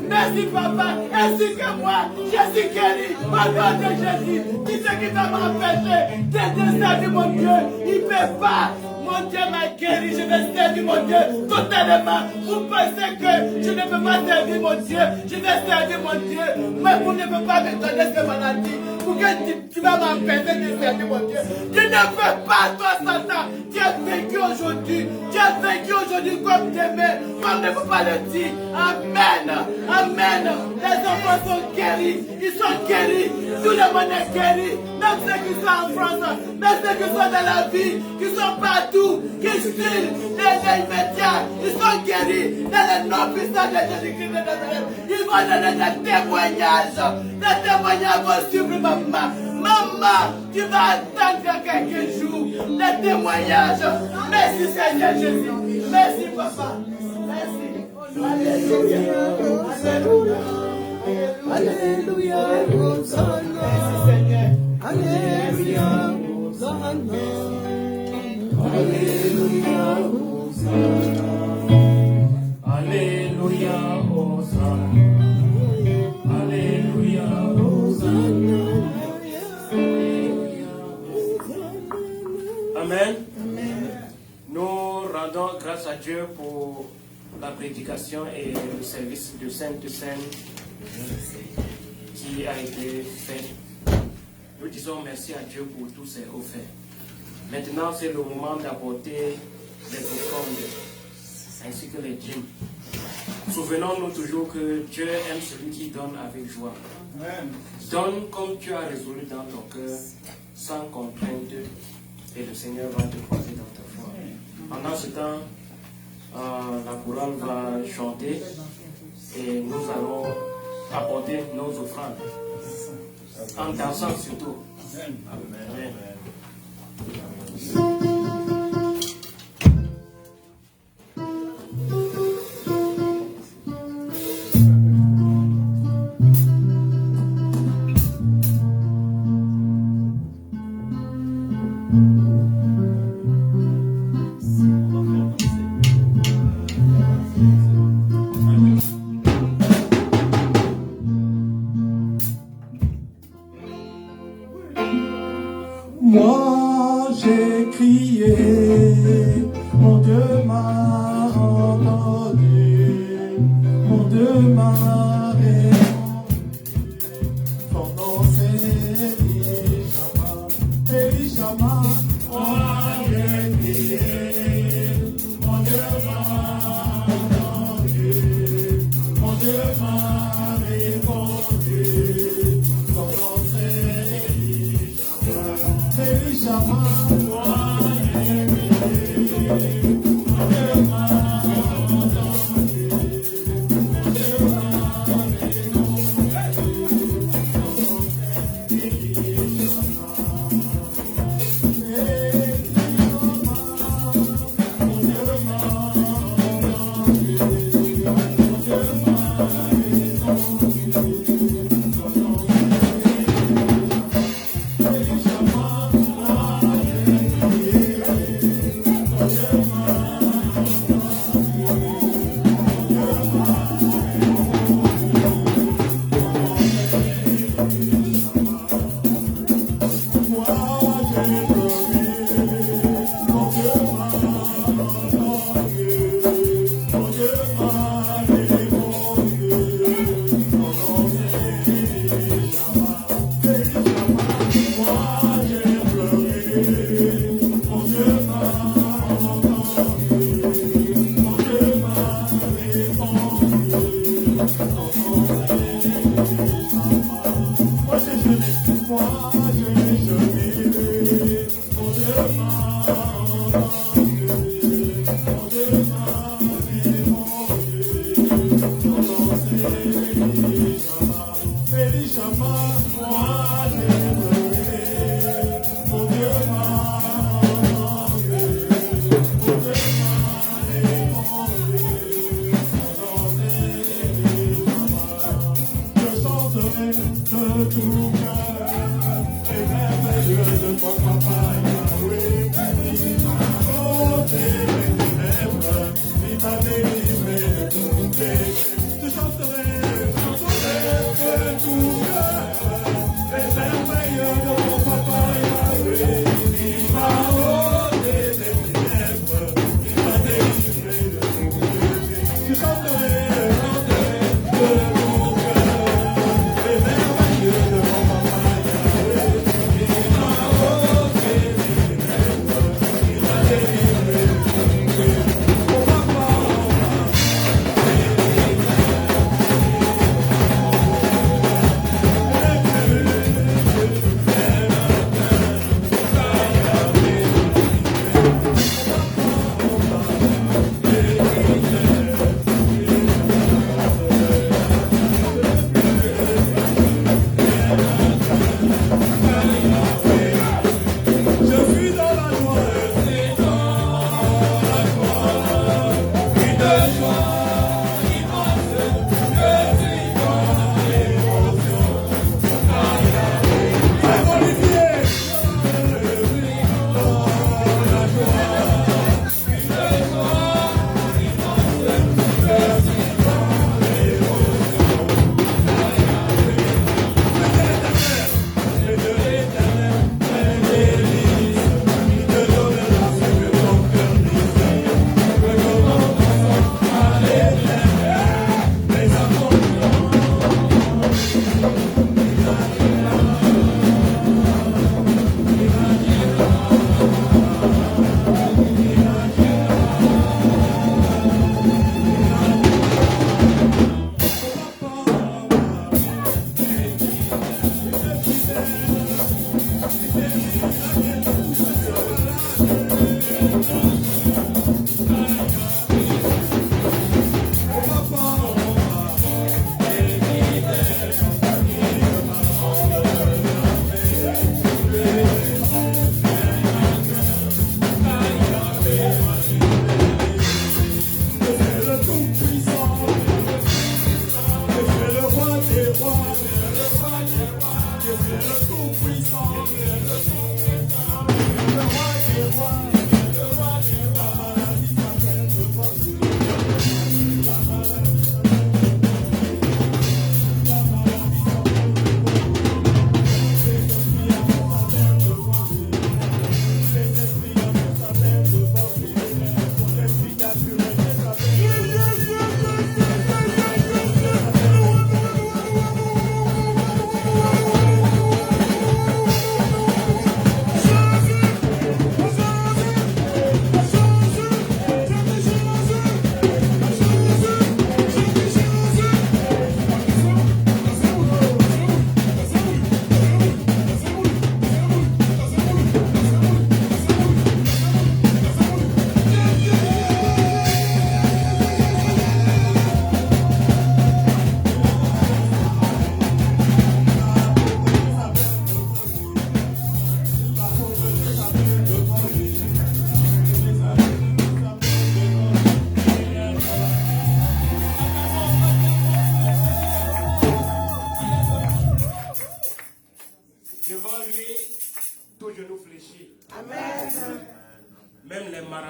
Merci papa, ainsi que moi, je suis guéri au nom de Jésus. Qui c'est qui t'a empêché de servir mon Dieu? Il ne peut pas. Mon Dieu m'a guéri, je vais servir mon Dieu totalement. Vous pensez que je ne peux pas servir mon Dieu? Je vais servir mon Dieu, mais vous ne pouvez pas me donner cette maladie. Pour que tu vas m'empêcher de servir mon Dieu. Je ne peux pas, toi Satan. Tu as vécu aujourd'hui. Tu as vécu aujourd'hui comme demain. On ne peut pas le dire. Amen. Amen. Les enfants sont guéris. Ils sont guéris. Tout le monde est guéri. Même ceux qui sont en France, même ceux qui sont dans la vie, qui sont partout, qui suivent les médias, ils sont guéris. Dans le nom puissant de Jésus-Christ de Nazareth, ils vont donner des témoignages. Des témoignages vont suivre maman. Maman, tu vas attendre quelques jours. Des témoignages. Merci Seigneur Jésus. Merci papa. Merci. Alléluia. Alléluia. Alléluia. Merci Seigneur. Alléluia. Alléluia. Alléluia. Alléluia. Amen. Nous rendons grâce à Dieu pour la prédication et le service de Sainte Seine qui a été fait. Nous disons merci à Dieu pour tous ces hauts faits. Maintenant, c'est le moment d'apporter les offrandes ainsi que les dîmes. Souvenons-nous toujours que Dieu aime celui qui donne avec joie. Amen. Donne comme tu as résolu dans ton cœur, sans contrainte, et le Seigneur va te croiser dans ta foi. Pendant ce temps, la chorale va chanter et nous allons apporter nos offrandes. En dansant surtout. Amen. Amen. Moi j'ai crié, mon Dieu m'a entendu, mon Dieu m'a répondu, ton nom c'est Élisha. Chanterai de tout cœur les merveilles de mon papa.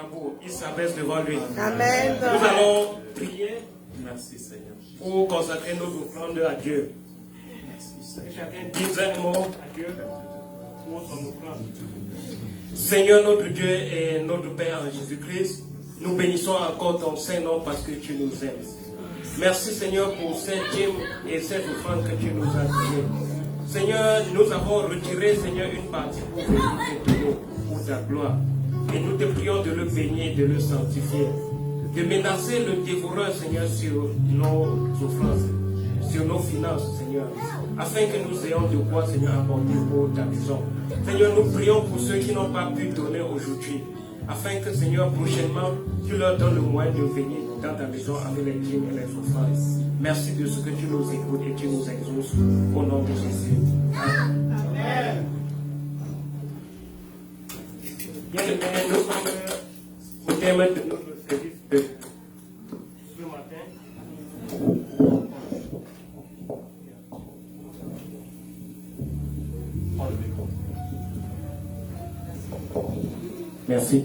tambour, il s'abaisse devant lui. Amen. Nous allons prier. Merci Seigneur. Pour consacrer notre offrande à Dieu. Merci Seigneur. Chacun dise un mot à Dieu pour son offrande. Seigneur notre Dieu et notre Père en Jésus-Christ, nous bénissons encore ton Saint-Nom parce que tu nous aimes. Merci Seigneur pour cette dîme et cette offrande que tu nous as donnée. Seigneur, nous avons retiré Seigneur une partie pour venir te donner pour ta gloire. Et nous te prions de le bénir, de le sanctifier, de menacer le dévoreur Seigneur sur nos offrandes, sur nos finances Seigneur, afin que nous ayons de quoi Seigneur apporter pour ta maison. Seigneur, nous prions pour ceux qui n'ont pas pu donner aujourd'hui, afin que Seigneur prochainement tu leur donnes le moyen de venir dans ta maison avec les dîmes et les offrandes. Merci de ce que tu nous écoutes et tu nous exauces au nom de Jésus. Amen. Bien aimés, nous sommes au terme de notre service de ce matin. Merci.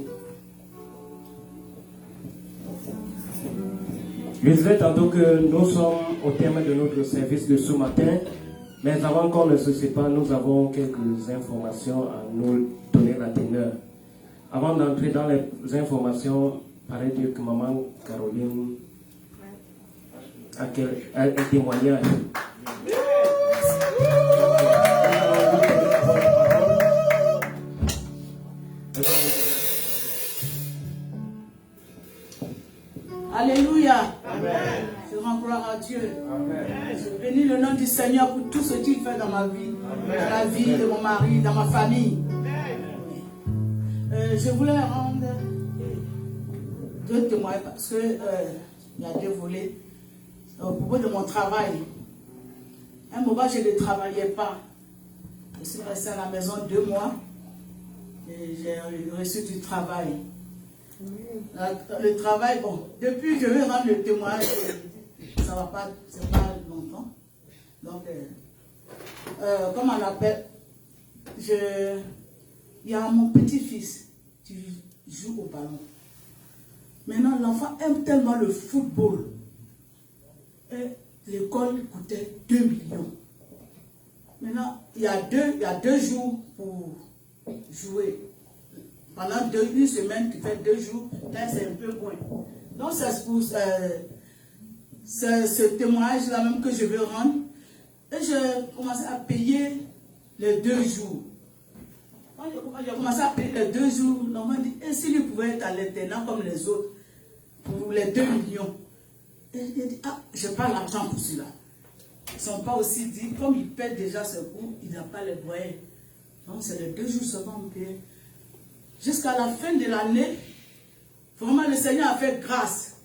Je disais tantôt que nous sommes au terme de notre service de ce matin, mais avant qu'on ne se sépare, nous avons quelques informations à nous donner la teneur. Avant d'entrer dans les informations, paraît dire que maman Caroline a un témoignage. Alléluia. Amen. Je rends gloire à Dieu. Amen. Je bénis le nom du Seigneur pour tout ce qu'il fait dans ma vie, dans la vie de mon mari, dans ma famille. Je voulais rendre 2 témoignages parce que il y a 2 volets. Au propos de mon travail. Un moment, je ne travaillais pas. Je suis restée à la maison 2 mois et j'ai reçu du travail. Le travail, bon, depuis que je vais rendre le témoignage, ça va pas, c'est pas longtemps. Donc, comment on appelle, il y a mon petit-fils qui joue au ballon. Maintenant, l'enfant aime tellement le football. Et l'école coûtait 2 millions. Maintenant, il y a deux jours pour jouer. Pendant une semaine, tu fais 2 jours, là c'est un peu loin. Donc c'est pour ce témoignage-là même que je veux rendre. Et je commençais à payer les 2 jours. Quand j'ai commencé à payer les 2 jours, on m'a dit, et s'il pouvait être à l'internat comme les autres, pour les 2 millions. Et il a dit, ah, je n'ai pas l'argent pour cela. Ils ne sont pas aussi dit, comme ils paient déjà ce coût, il n'a pas les moyens. Donc c'est les 2 jours seulement payés. Jusqu'à la fin de l'année, vraiment le Seigneur a fait grâce.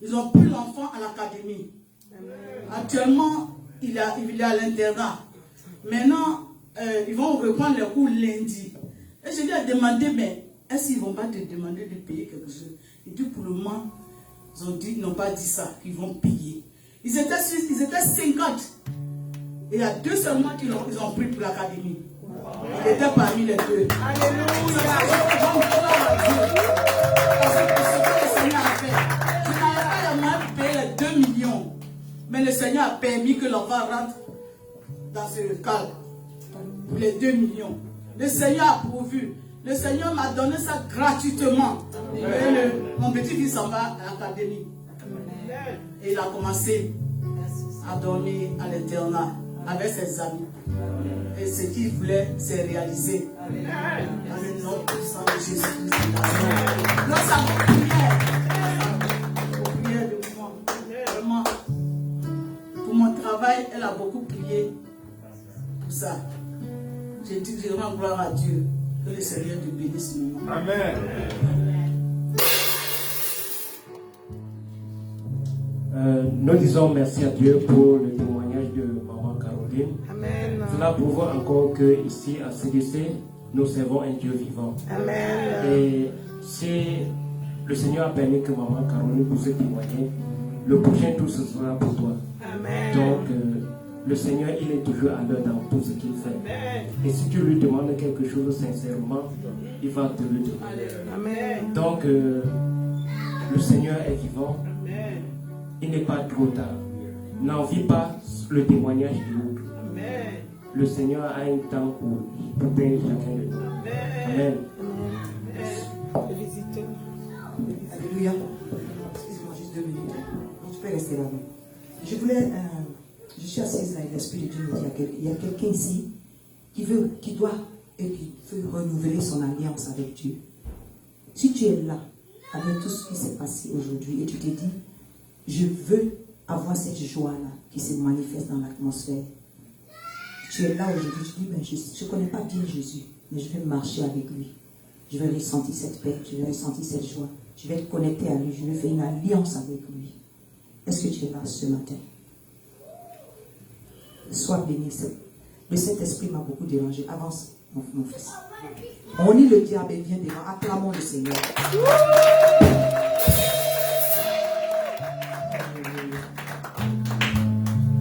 Ils ont pris l'enfant à l'académie. Actuellement, il est à l'internat. Maintenant, ils vont reprendre les cours lundi. Et je lui ai demandé, mais est-ce qu'ils ne vont pas te demander de payer quelque chose? Il dit, pour le moment, ils n'ont pas dit ça, qu'ils vont payer. Ils étaient 50. Et il y a 2 seulement qu'ils ont pris pour l'académie. Il était parmi les 2. Alléluia. Parce que ce que le Seigneur a fait, je n'avais pas le moyen de payer les 2 millions. Mais le Seigneur a permis que l'enfant rentre dans ce cadre. Pour les 2 millions. Le Seigneur a pourvu. Le Seigneur m'a donné ça gratuitement. Mon petit-fils s'en va à l'académie. Et il a commencé à dormir à l'internat avec ses amis. Et ce qu'il voulait, c'est réalisé. Dans le nom puissant de Jésus-Christ. Nous avons prié de moi. Vraiment, pour mon travail, elle a beaucoup prié pour ça. J'ai dit vraiment gloire à Dieu. Que le Seigneur te bénisse ce moment. Amen. Nous disons merci à Dieu pour le témoignage de maman Caroline. Amen. Cela prouve encore que ici à CDC, nous servons un Dieu vivant. Amen. Et si le Seigneur a permis que maman Caroline puisse témoigner, le prochain tour ce sera pour toi. Amen. Donc, Le Seigneur, il est toujours à l'heure dans tout ce qu'il fait. Et si tu lui demandes quelque chose sincèrement, il va te le donner. Donc, le Seigneur est vivant. Il n'est pas trop tard. N'envie pas le témoignage de l'autre. Le Seigneur a un temps pour bénir chacun de nous. Amen. Alléluia. Excuse-moi juste 2 minutes. Tu peux rester là. Je suis assise là et l'Esprit de Dieu me dit il y a quelqu'un ici qui doit et qui veut renouveler son alliance avec Dieu. Si tu es là avec tout ce qui s'est passé aujourd'hui et tu te dis je veux avoir cette joie-là qui se manifeste dans l'atmosphère. Tu es là aujourd'hui, tu dis je ne connais pas bien Jésus, mais je vais marcher avec lui. Je vais ressentir cette paix, je vais ressentir cette joie. Je vais être connecté à lui, je vais faire une alliance avec lui. Est-ce que tu es là ce matin? Sois béni. Le Saint-Esprit m'a beaucoup dérangé. Avance, mon fils. On lit le diable et vient devant. Acclamons le Seigneur.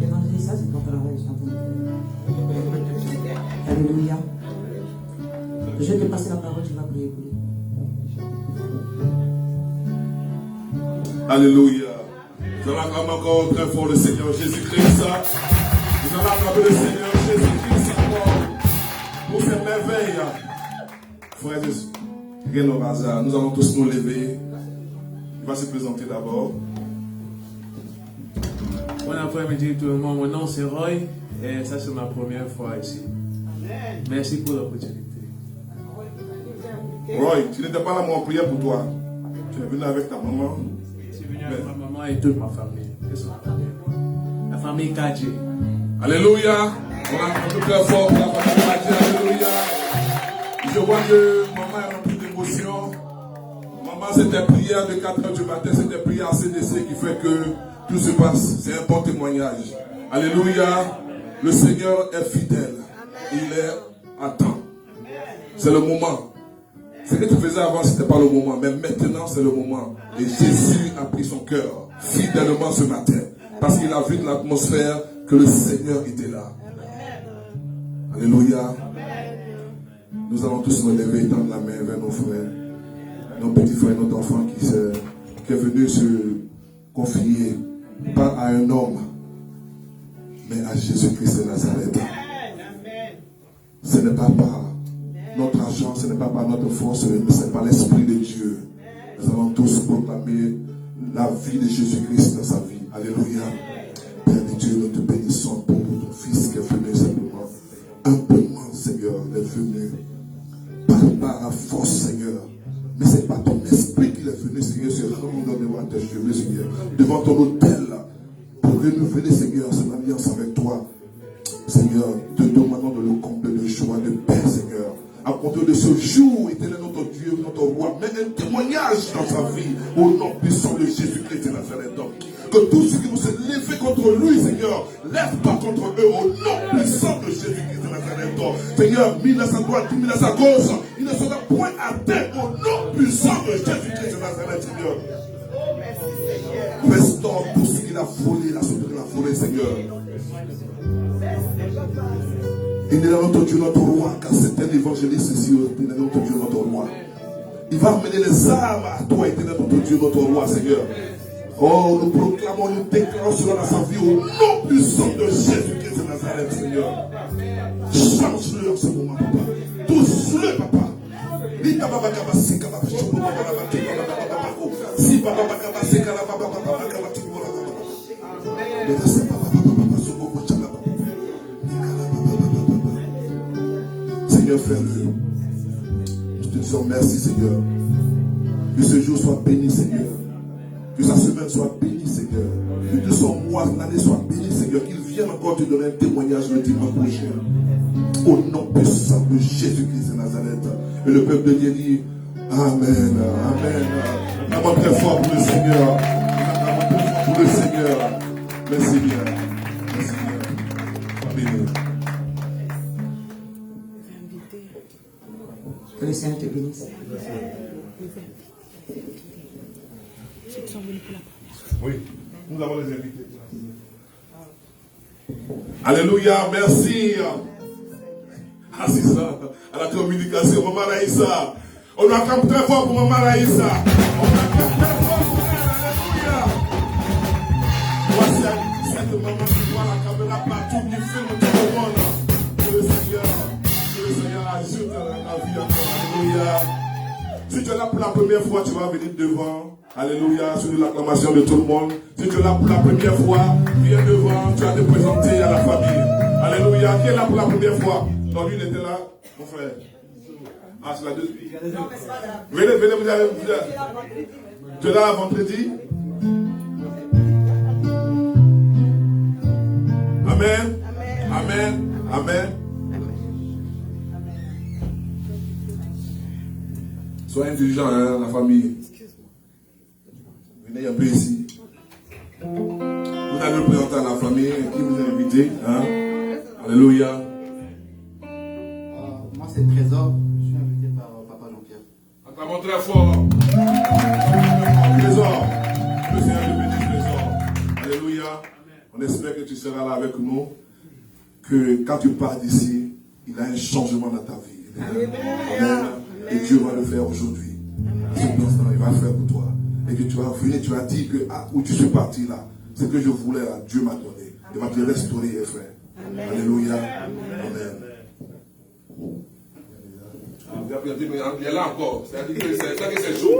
Évangéliste, ça c'est ton travail. Alléluia. Je vais te passer la parole, tu vas prier pour lui. Alléluia. Nous allons acclamer encore très fort le Seigneur Jésus-Christ. Nous allons acclamer le Seigneur Jésus-Christ pour ses merveilles. Frères et sœurs, rien au hasard. Nous allons tous nous lever. Il va se présenter d'abord. Bon après-midi tout le monde, mon nom c'est Roy et ça c'est ma première fois ici. Merci pour l'opportunité. Roy, tu n'étais pas là, moi en prière pour toi. Tu es venu avec ta maman. Je suis venu avec ma maman et toute ma famille. La famille Kadji. Alléluia. On a un peu très fort pour la famille Kadji. Alléluia. Je vois que maman est remplie d'émotion. Maman, c'était prière de 4 h du matin, c'était prière à CDC qui fait que tout se passe. C'est un bon témoignage. Alléluia. Le Seigneur est fidèle. Il est à temps. C'est le moment. Ce que tu faisais avant, ce n'était pas le moment. Mais maintenant, c'est le moment. Et Jésus a pris son cœur fidèlement ce matin. Parce qu'il a vu dans l'atmosphère que le Seigneur était là. Alléluia. Nous allons tous nous lever et tendre la main vers nos frères. Nos petits frères, notre enfant qui est venu se confier, pas à un homme, mais à Jésus-Christ de Nazareth. Ce n'est pas par notre argent, ce n'est pas par notre force, mais c'est par l'Esprit de Dieu. Nous allons tous proclamer la vie de Jésus-Christ dans sa vie. Alléluia. Père de Dieu, nous te bénissons pour ton Fils qui est venu simplement. Humblement, Seigneur, il est venu. Pas à force, Seigneur. Mais c'est par ton esprit qu'il est venu, Seigneur, se rendre devant tes cheveux, Seigneur. Devant ton autel, pour renouveler, Seigneur, son alliance avec toi. Seigneur, te demandons de le combler de joie, de paix, Seigneur. À compter de ce jour, éternel notre Dieu, notre roi, mais un témoignage dans sa vie, au nom puissant de Jésus-Christ de Nazareth. Que tous ceux qui vont se lever contre lui, Seigneur, lève pas contre eux, au nom puissant de Jésus-Christ de Nazareth. Seigneur, mille à sa droite, mille à sa gauche, il ne sera point atteint, au nom puissant de Jésus-Christ de Nazareth, Seigneur. Restaure tout ce qu'il a volé, la sauté de la forêt, Seigneur. Il est notre Dieu, notre roi, car c'est un évangéliste ici, il est notre Dieu, notre roi. Il va amener les âmes à toi, éternel notre Dieu, notre roi, Seigneur. Oh, nous proclamons, nous déclarons cela dans sa vie au nom puissant de Jésus-Christ de Nazareth, Seigneur. Change-le en ce moment, papa. Touche-le, papa. Seigneur, fais-le. Nous te disons merci, Seigneur. Que ce jour soit béni, Seigneur. Que sa semaine soit bénie, Seigneur. Que tout son mois, l'année soit bénie, Seigneur. Qu'il vienne encore te donner un témoignage le dimanche prochain. Au nom puissant de Jésus-Christ de Nazareth. Et le peuple de Dieu dit Amen. Amen. Vraiment très fort pour le Seigneur. Vraiment très fort pour le Seigneur. Merci bien. Merci bien. Béni. Que le Seigneur te bénisse. Oui, nous avons les invités. Alléluia, merci. Ah, c'est ça, à la communication, Maman Raïssa. On acclame très fort pour Maman Raïssa. On acclame très fort pour elle, alléluia. Voici cette maman qui voit la caméra partout, qui filme tout le monde. Que le Seigneur ajoute la vie encore, alléluia. Si tu es là pour la première fois, tu vas venir devant. Alléluia, sur l'acclamation de tout le monde. Si tu es là pour la première fois, viens devant, tu vas te présenter à la famille. Alléluia, qui est là pour la première fois? Non, lui, il était là, mon frère. Ah, c'est la deuxième. Venez, vous allez. Tu es là vendredi? Amen. Amen. Amen. Soyez indulgents, hein, la famille. Venez un peu ici. Vous allez le présenter à la famille qui vous a invité. Hein? Alléluia. Moi, c'est Trésor. Je suis invité par Papa Jean-Pierre. Acclamons très fort. Trésor. Le Seigneur te bénisse, Trésor. Alléluia. On espère que tu seras là avec nous. Que quand tu pars d'ici, il y a un changement dans ta vie. Amen. Et Dieu va le faire aujourd'hui. À cet instant, il va le faire pour toi. Et que tu vas venir, tu vas dire que où tu suis parti là, ce que je voulais, Dieu m'a donné. Il va te restaurer, frère. Amen. Alléluia. Amen. Il est là encore. C'est-à-dire que c'est chaud.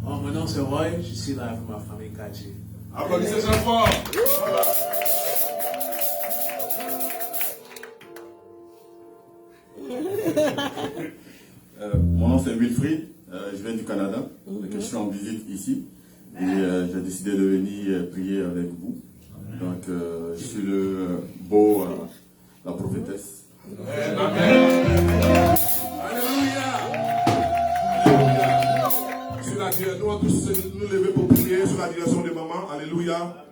Oh, mon nom c'est Roy, je suis là avec ma famille Kaji. Applaudissez ça fort. Mon nom c'est Wilfried, je viens du Canada, je suis en visite ici et j'ai décidé de venir prier avec vous. Donc je suis le beau, la prophétesse. Amen. Alléluia. Sur la direction, nous allons tous nous lever pour prier sur la direction de maman. Alléluia.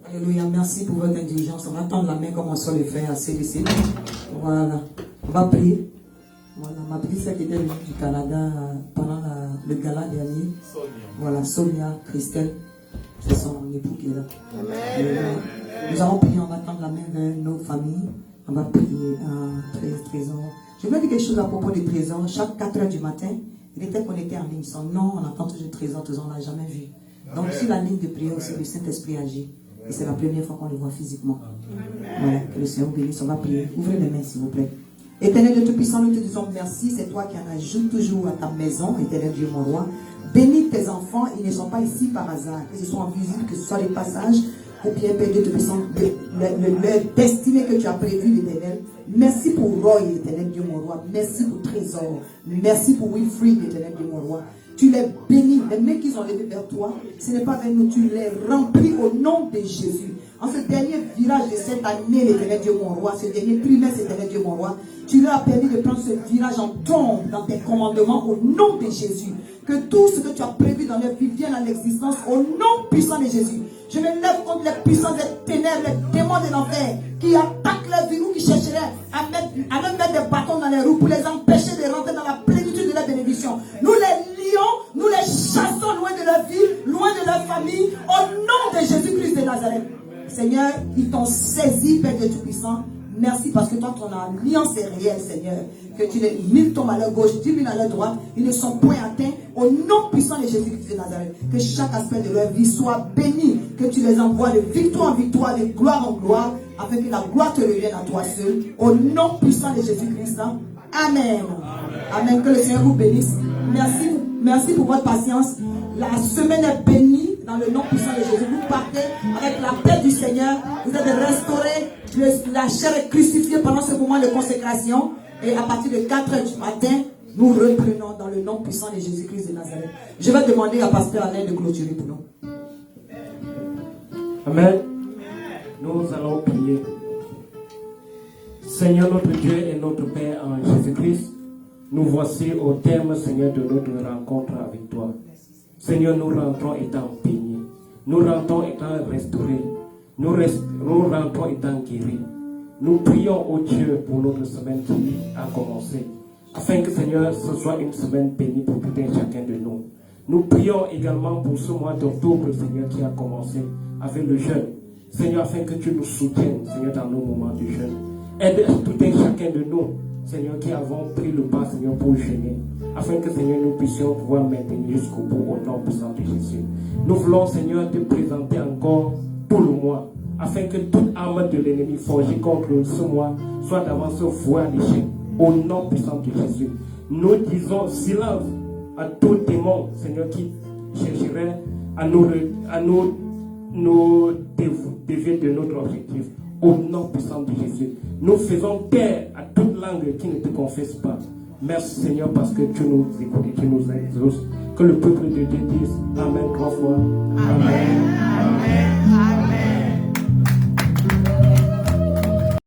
Alléluia, merci pour votre indulgence. On va tendre la main comme on sait le faire à CDC. Voilà, on va prier. Voilà, ma petite sœur qui était venue du Canada pendant le gala dernier. Voilà, Sonia, Christelle, c'est son époux qui est là. Amen. Nous allons prier, on va tendre la main vers nos familles. On va prier un trésor. Je vais dire quelque chose à propos des trésors. Chaque 4 heures du matin, il était connecté en ligne. Son nom, on entend toujours trésor, on ne l'a jamais vu. Donc sur la ligne de prière aussi, le Saint-Esprit agit. Et c'est la première fois qu'on le voit physiquement. Voilà, que le Seigneur bénisse. On va prier. Ouvrez les mains, s'il vous plaît. Éternel Dieu Tout-Puissant, nous te disons merci. C'est toi qui en ajoutes toujours à ta maison, Éternel Dieu, mon roi. Bénis tes enfants. Ils ne sont pas ici par hasard. Que ce soit en visite, que ce soit des passages. Ou bien, Père Dieu Tout-Puissant, leur destinée que tu as prévue, Éternel. Merci pour Roy, Éternel Dieu, mon roi. Merci pour Trésor. Merci pour Wilfried, Éternel Dieu, mon roi. Tu les bénis. Les mains qu'ils ont levées vers toi, ce n'est pas vers nous. Tu les remplis au nom de Jésus. En ce dernier virage de cette année, l'Éternel Dieu, mon roi, ce dernier trimestre, l'Éternel Dieu, mon roi, tu leur as permis de prendre ce virage en tombe dans tes commandements au nom de Jésus. Que tout ce que tu as prévu dans leur vie vienne à l'existence au nom puissant de Jésus. Je me lève contre les puissances des ténèbres, les démons de l'enfer qui attaquent leur vie ou qui chercheraient à leur mettre des bâtons dans les roues pour les empêcher de rentrer dans la plénitude de la bénédiction. Nous les lions, nous les chassons loin de leur vie, loin de leur famille, au nom de Jésus-Christ de Nazareth. Seigneur, ils t'ont saisi, Père Dieu Tout-Puissant. Merci parce que toi, ton alliance est réelle, Seigneur. Que tu les mille tombent à leur gauche, 10 000 à leur droite. Ils ne sont point atteints au nom puissant de Jésus-Christ de Nazareth. Que chaque aspect de leur vie soit béni. Que tu les envoies de victoire en victoire, de gloire en gloire, afin que la gloire te revienne à toi seul. Au nom puissant de Jésus-Christ. Amen. Amen. Que le Seigneur vous bénisse. Merci pour votre patience. La semaine est bénie. Dans le nom puissant de Jésus, vous partez avec la paix du Seigneur. Vous êtes restaurés. La chair est crucifiée pendant ce moment de consécration. Et à partir de 4 heures du matin, nous reprenons dans le nom puissant de Jésus-Christ de Nazareth. Je vais demander à Pasteur Alain de clôturer pour nous. Amen. Nous allons prier. Seigneur notre Dieu et notre Père en Jésus-Christ, nous voici au terme, Seigneur, de notre rencontre avec toi. Seigneur, nous rentrons étant bénis. Nous rentrons étant restaurés. Nous rentrons étant guéris. Nous prions au Dieu pour notre semaine qui a commencé. Afin que, Seigneur, ce soit une semaine bénie pour tout un chacun de nous. Nous prions également pour ce mois d'octobre, Seigneur, qui a commencé avec le jeûne. Seigneur, afin que tu nous soutiennes, Seigneur, dans nos moments de jeûne. Aide tout un chacun de nous, Seigneur, qui avons pris le pas, Seigneur, pour jeûner. Afin que, Seigneur, nous puissions pouvoir maintenir jusqu'au bout au nom puissant de Jésus. Nous voulons, Seigneur, te présenter encore tout le mois. Afin que toute arme de l'ennemi forgée contre ce mois soit d'avance vouée à l'échec. Au nom puissant de Jésus. Nous disons silence à tout démon, Seigneur, qui chercherait à nous dévier de notre objectif. Au nom puissant de Jésus. Nous faisons taire à toute langue qui ne te confesse pas. Merci Seigneur parce que tu nous écoutes et tu nous exauces. Que le peuple de Dieu dise Amen 3 fois. Amen. Amen.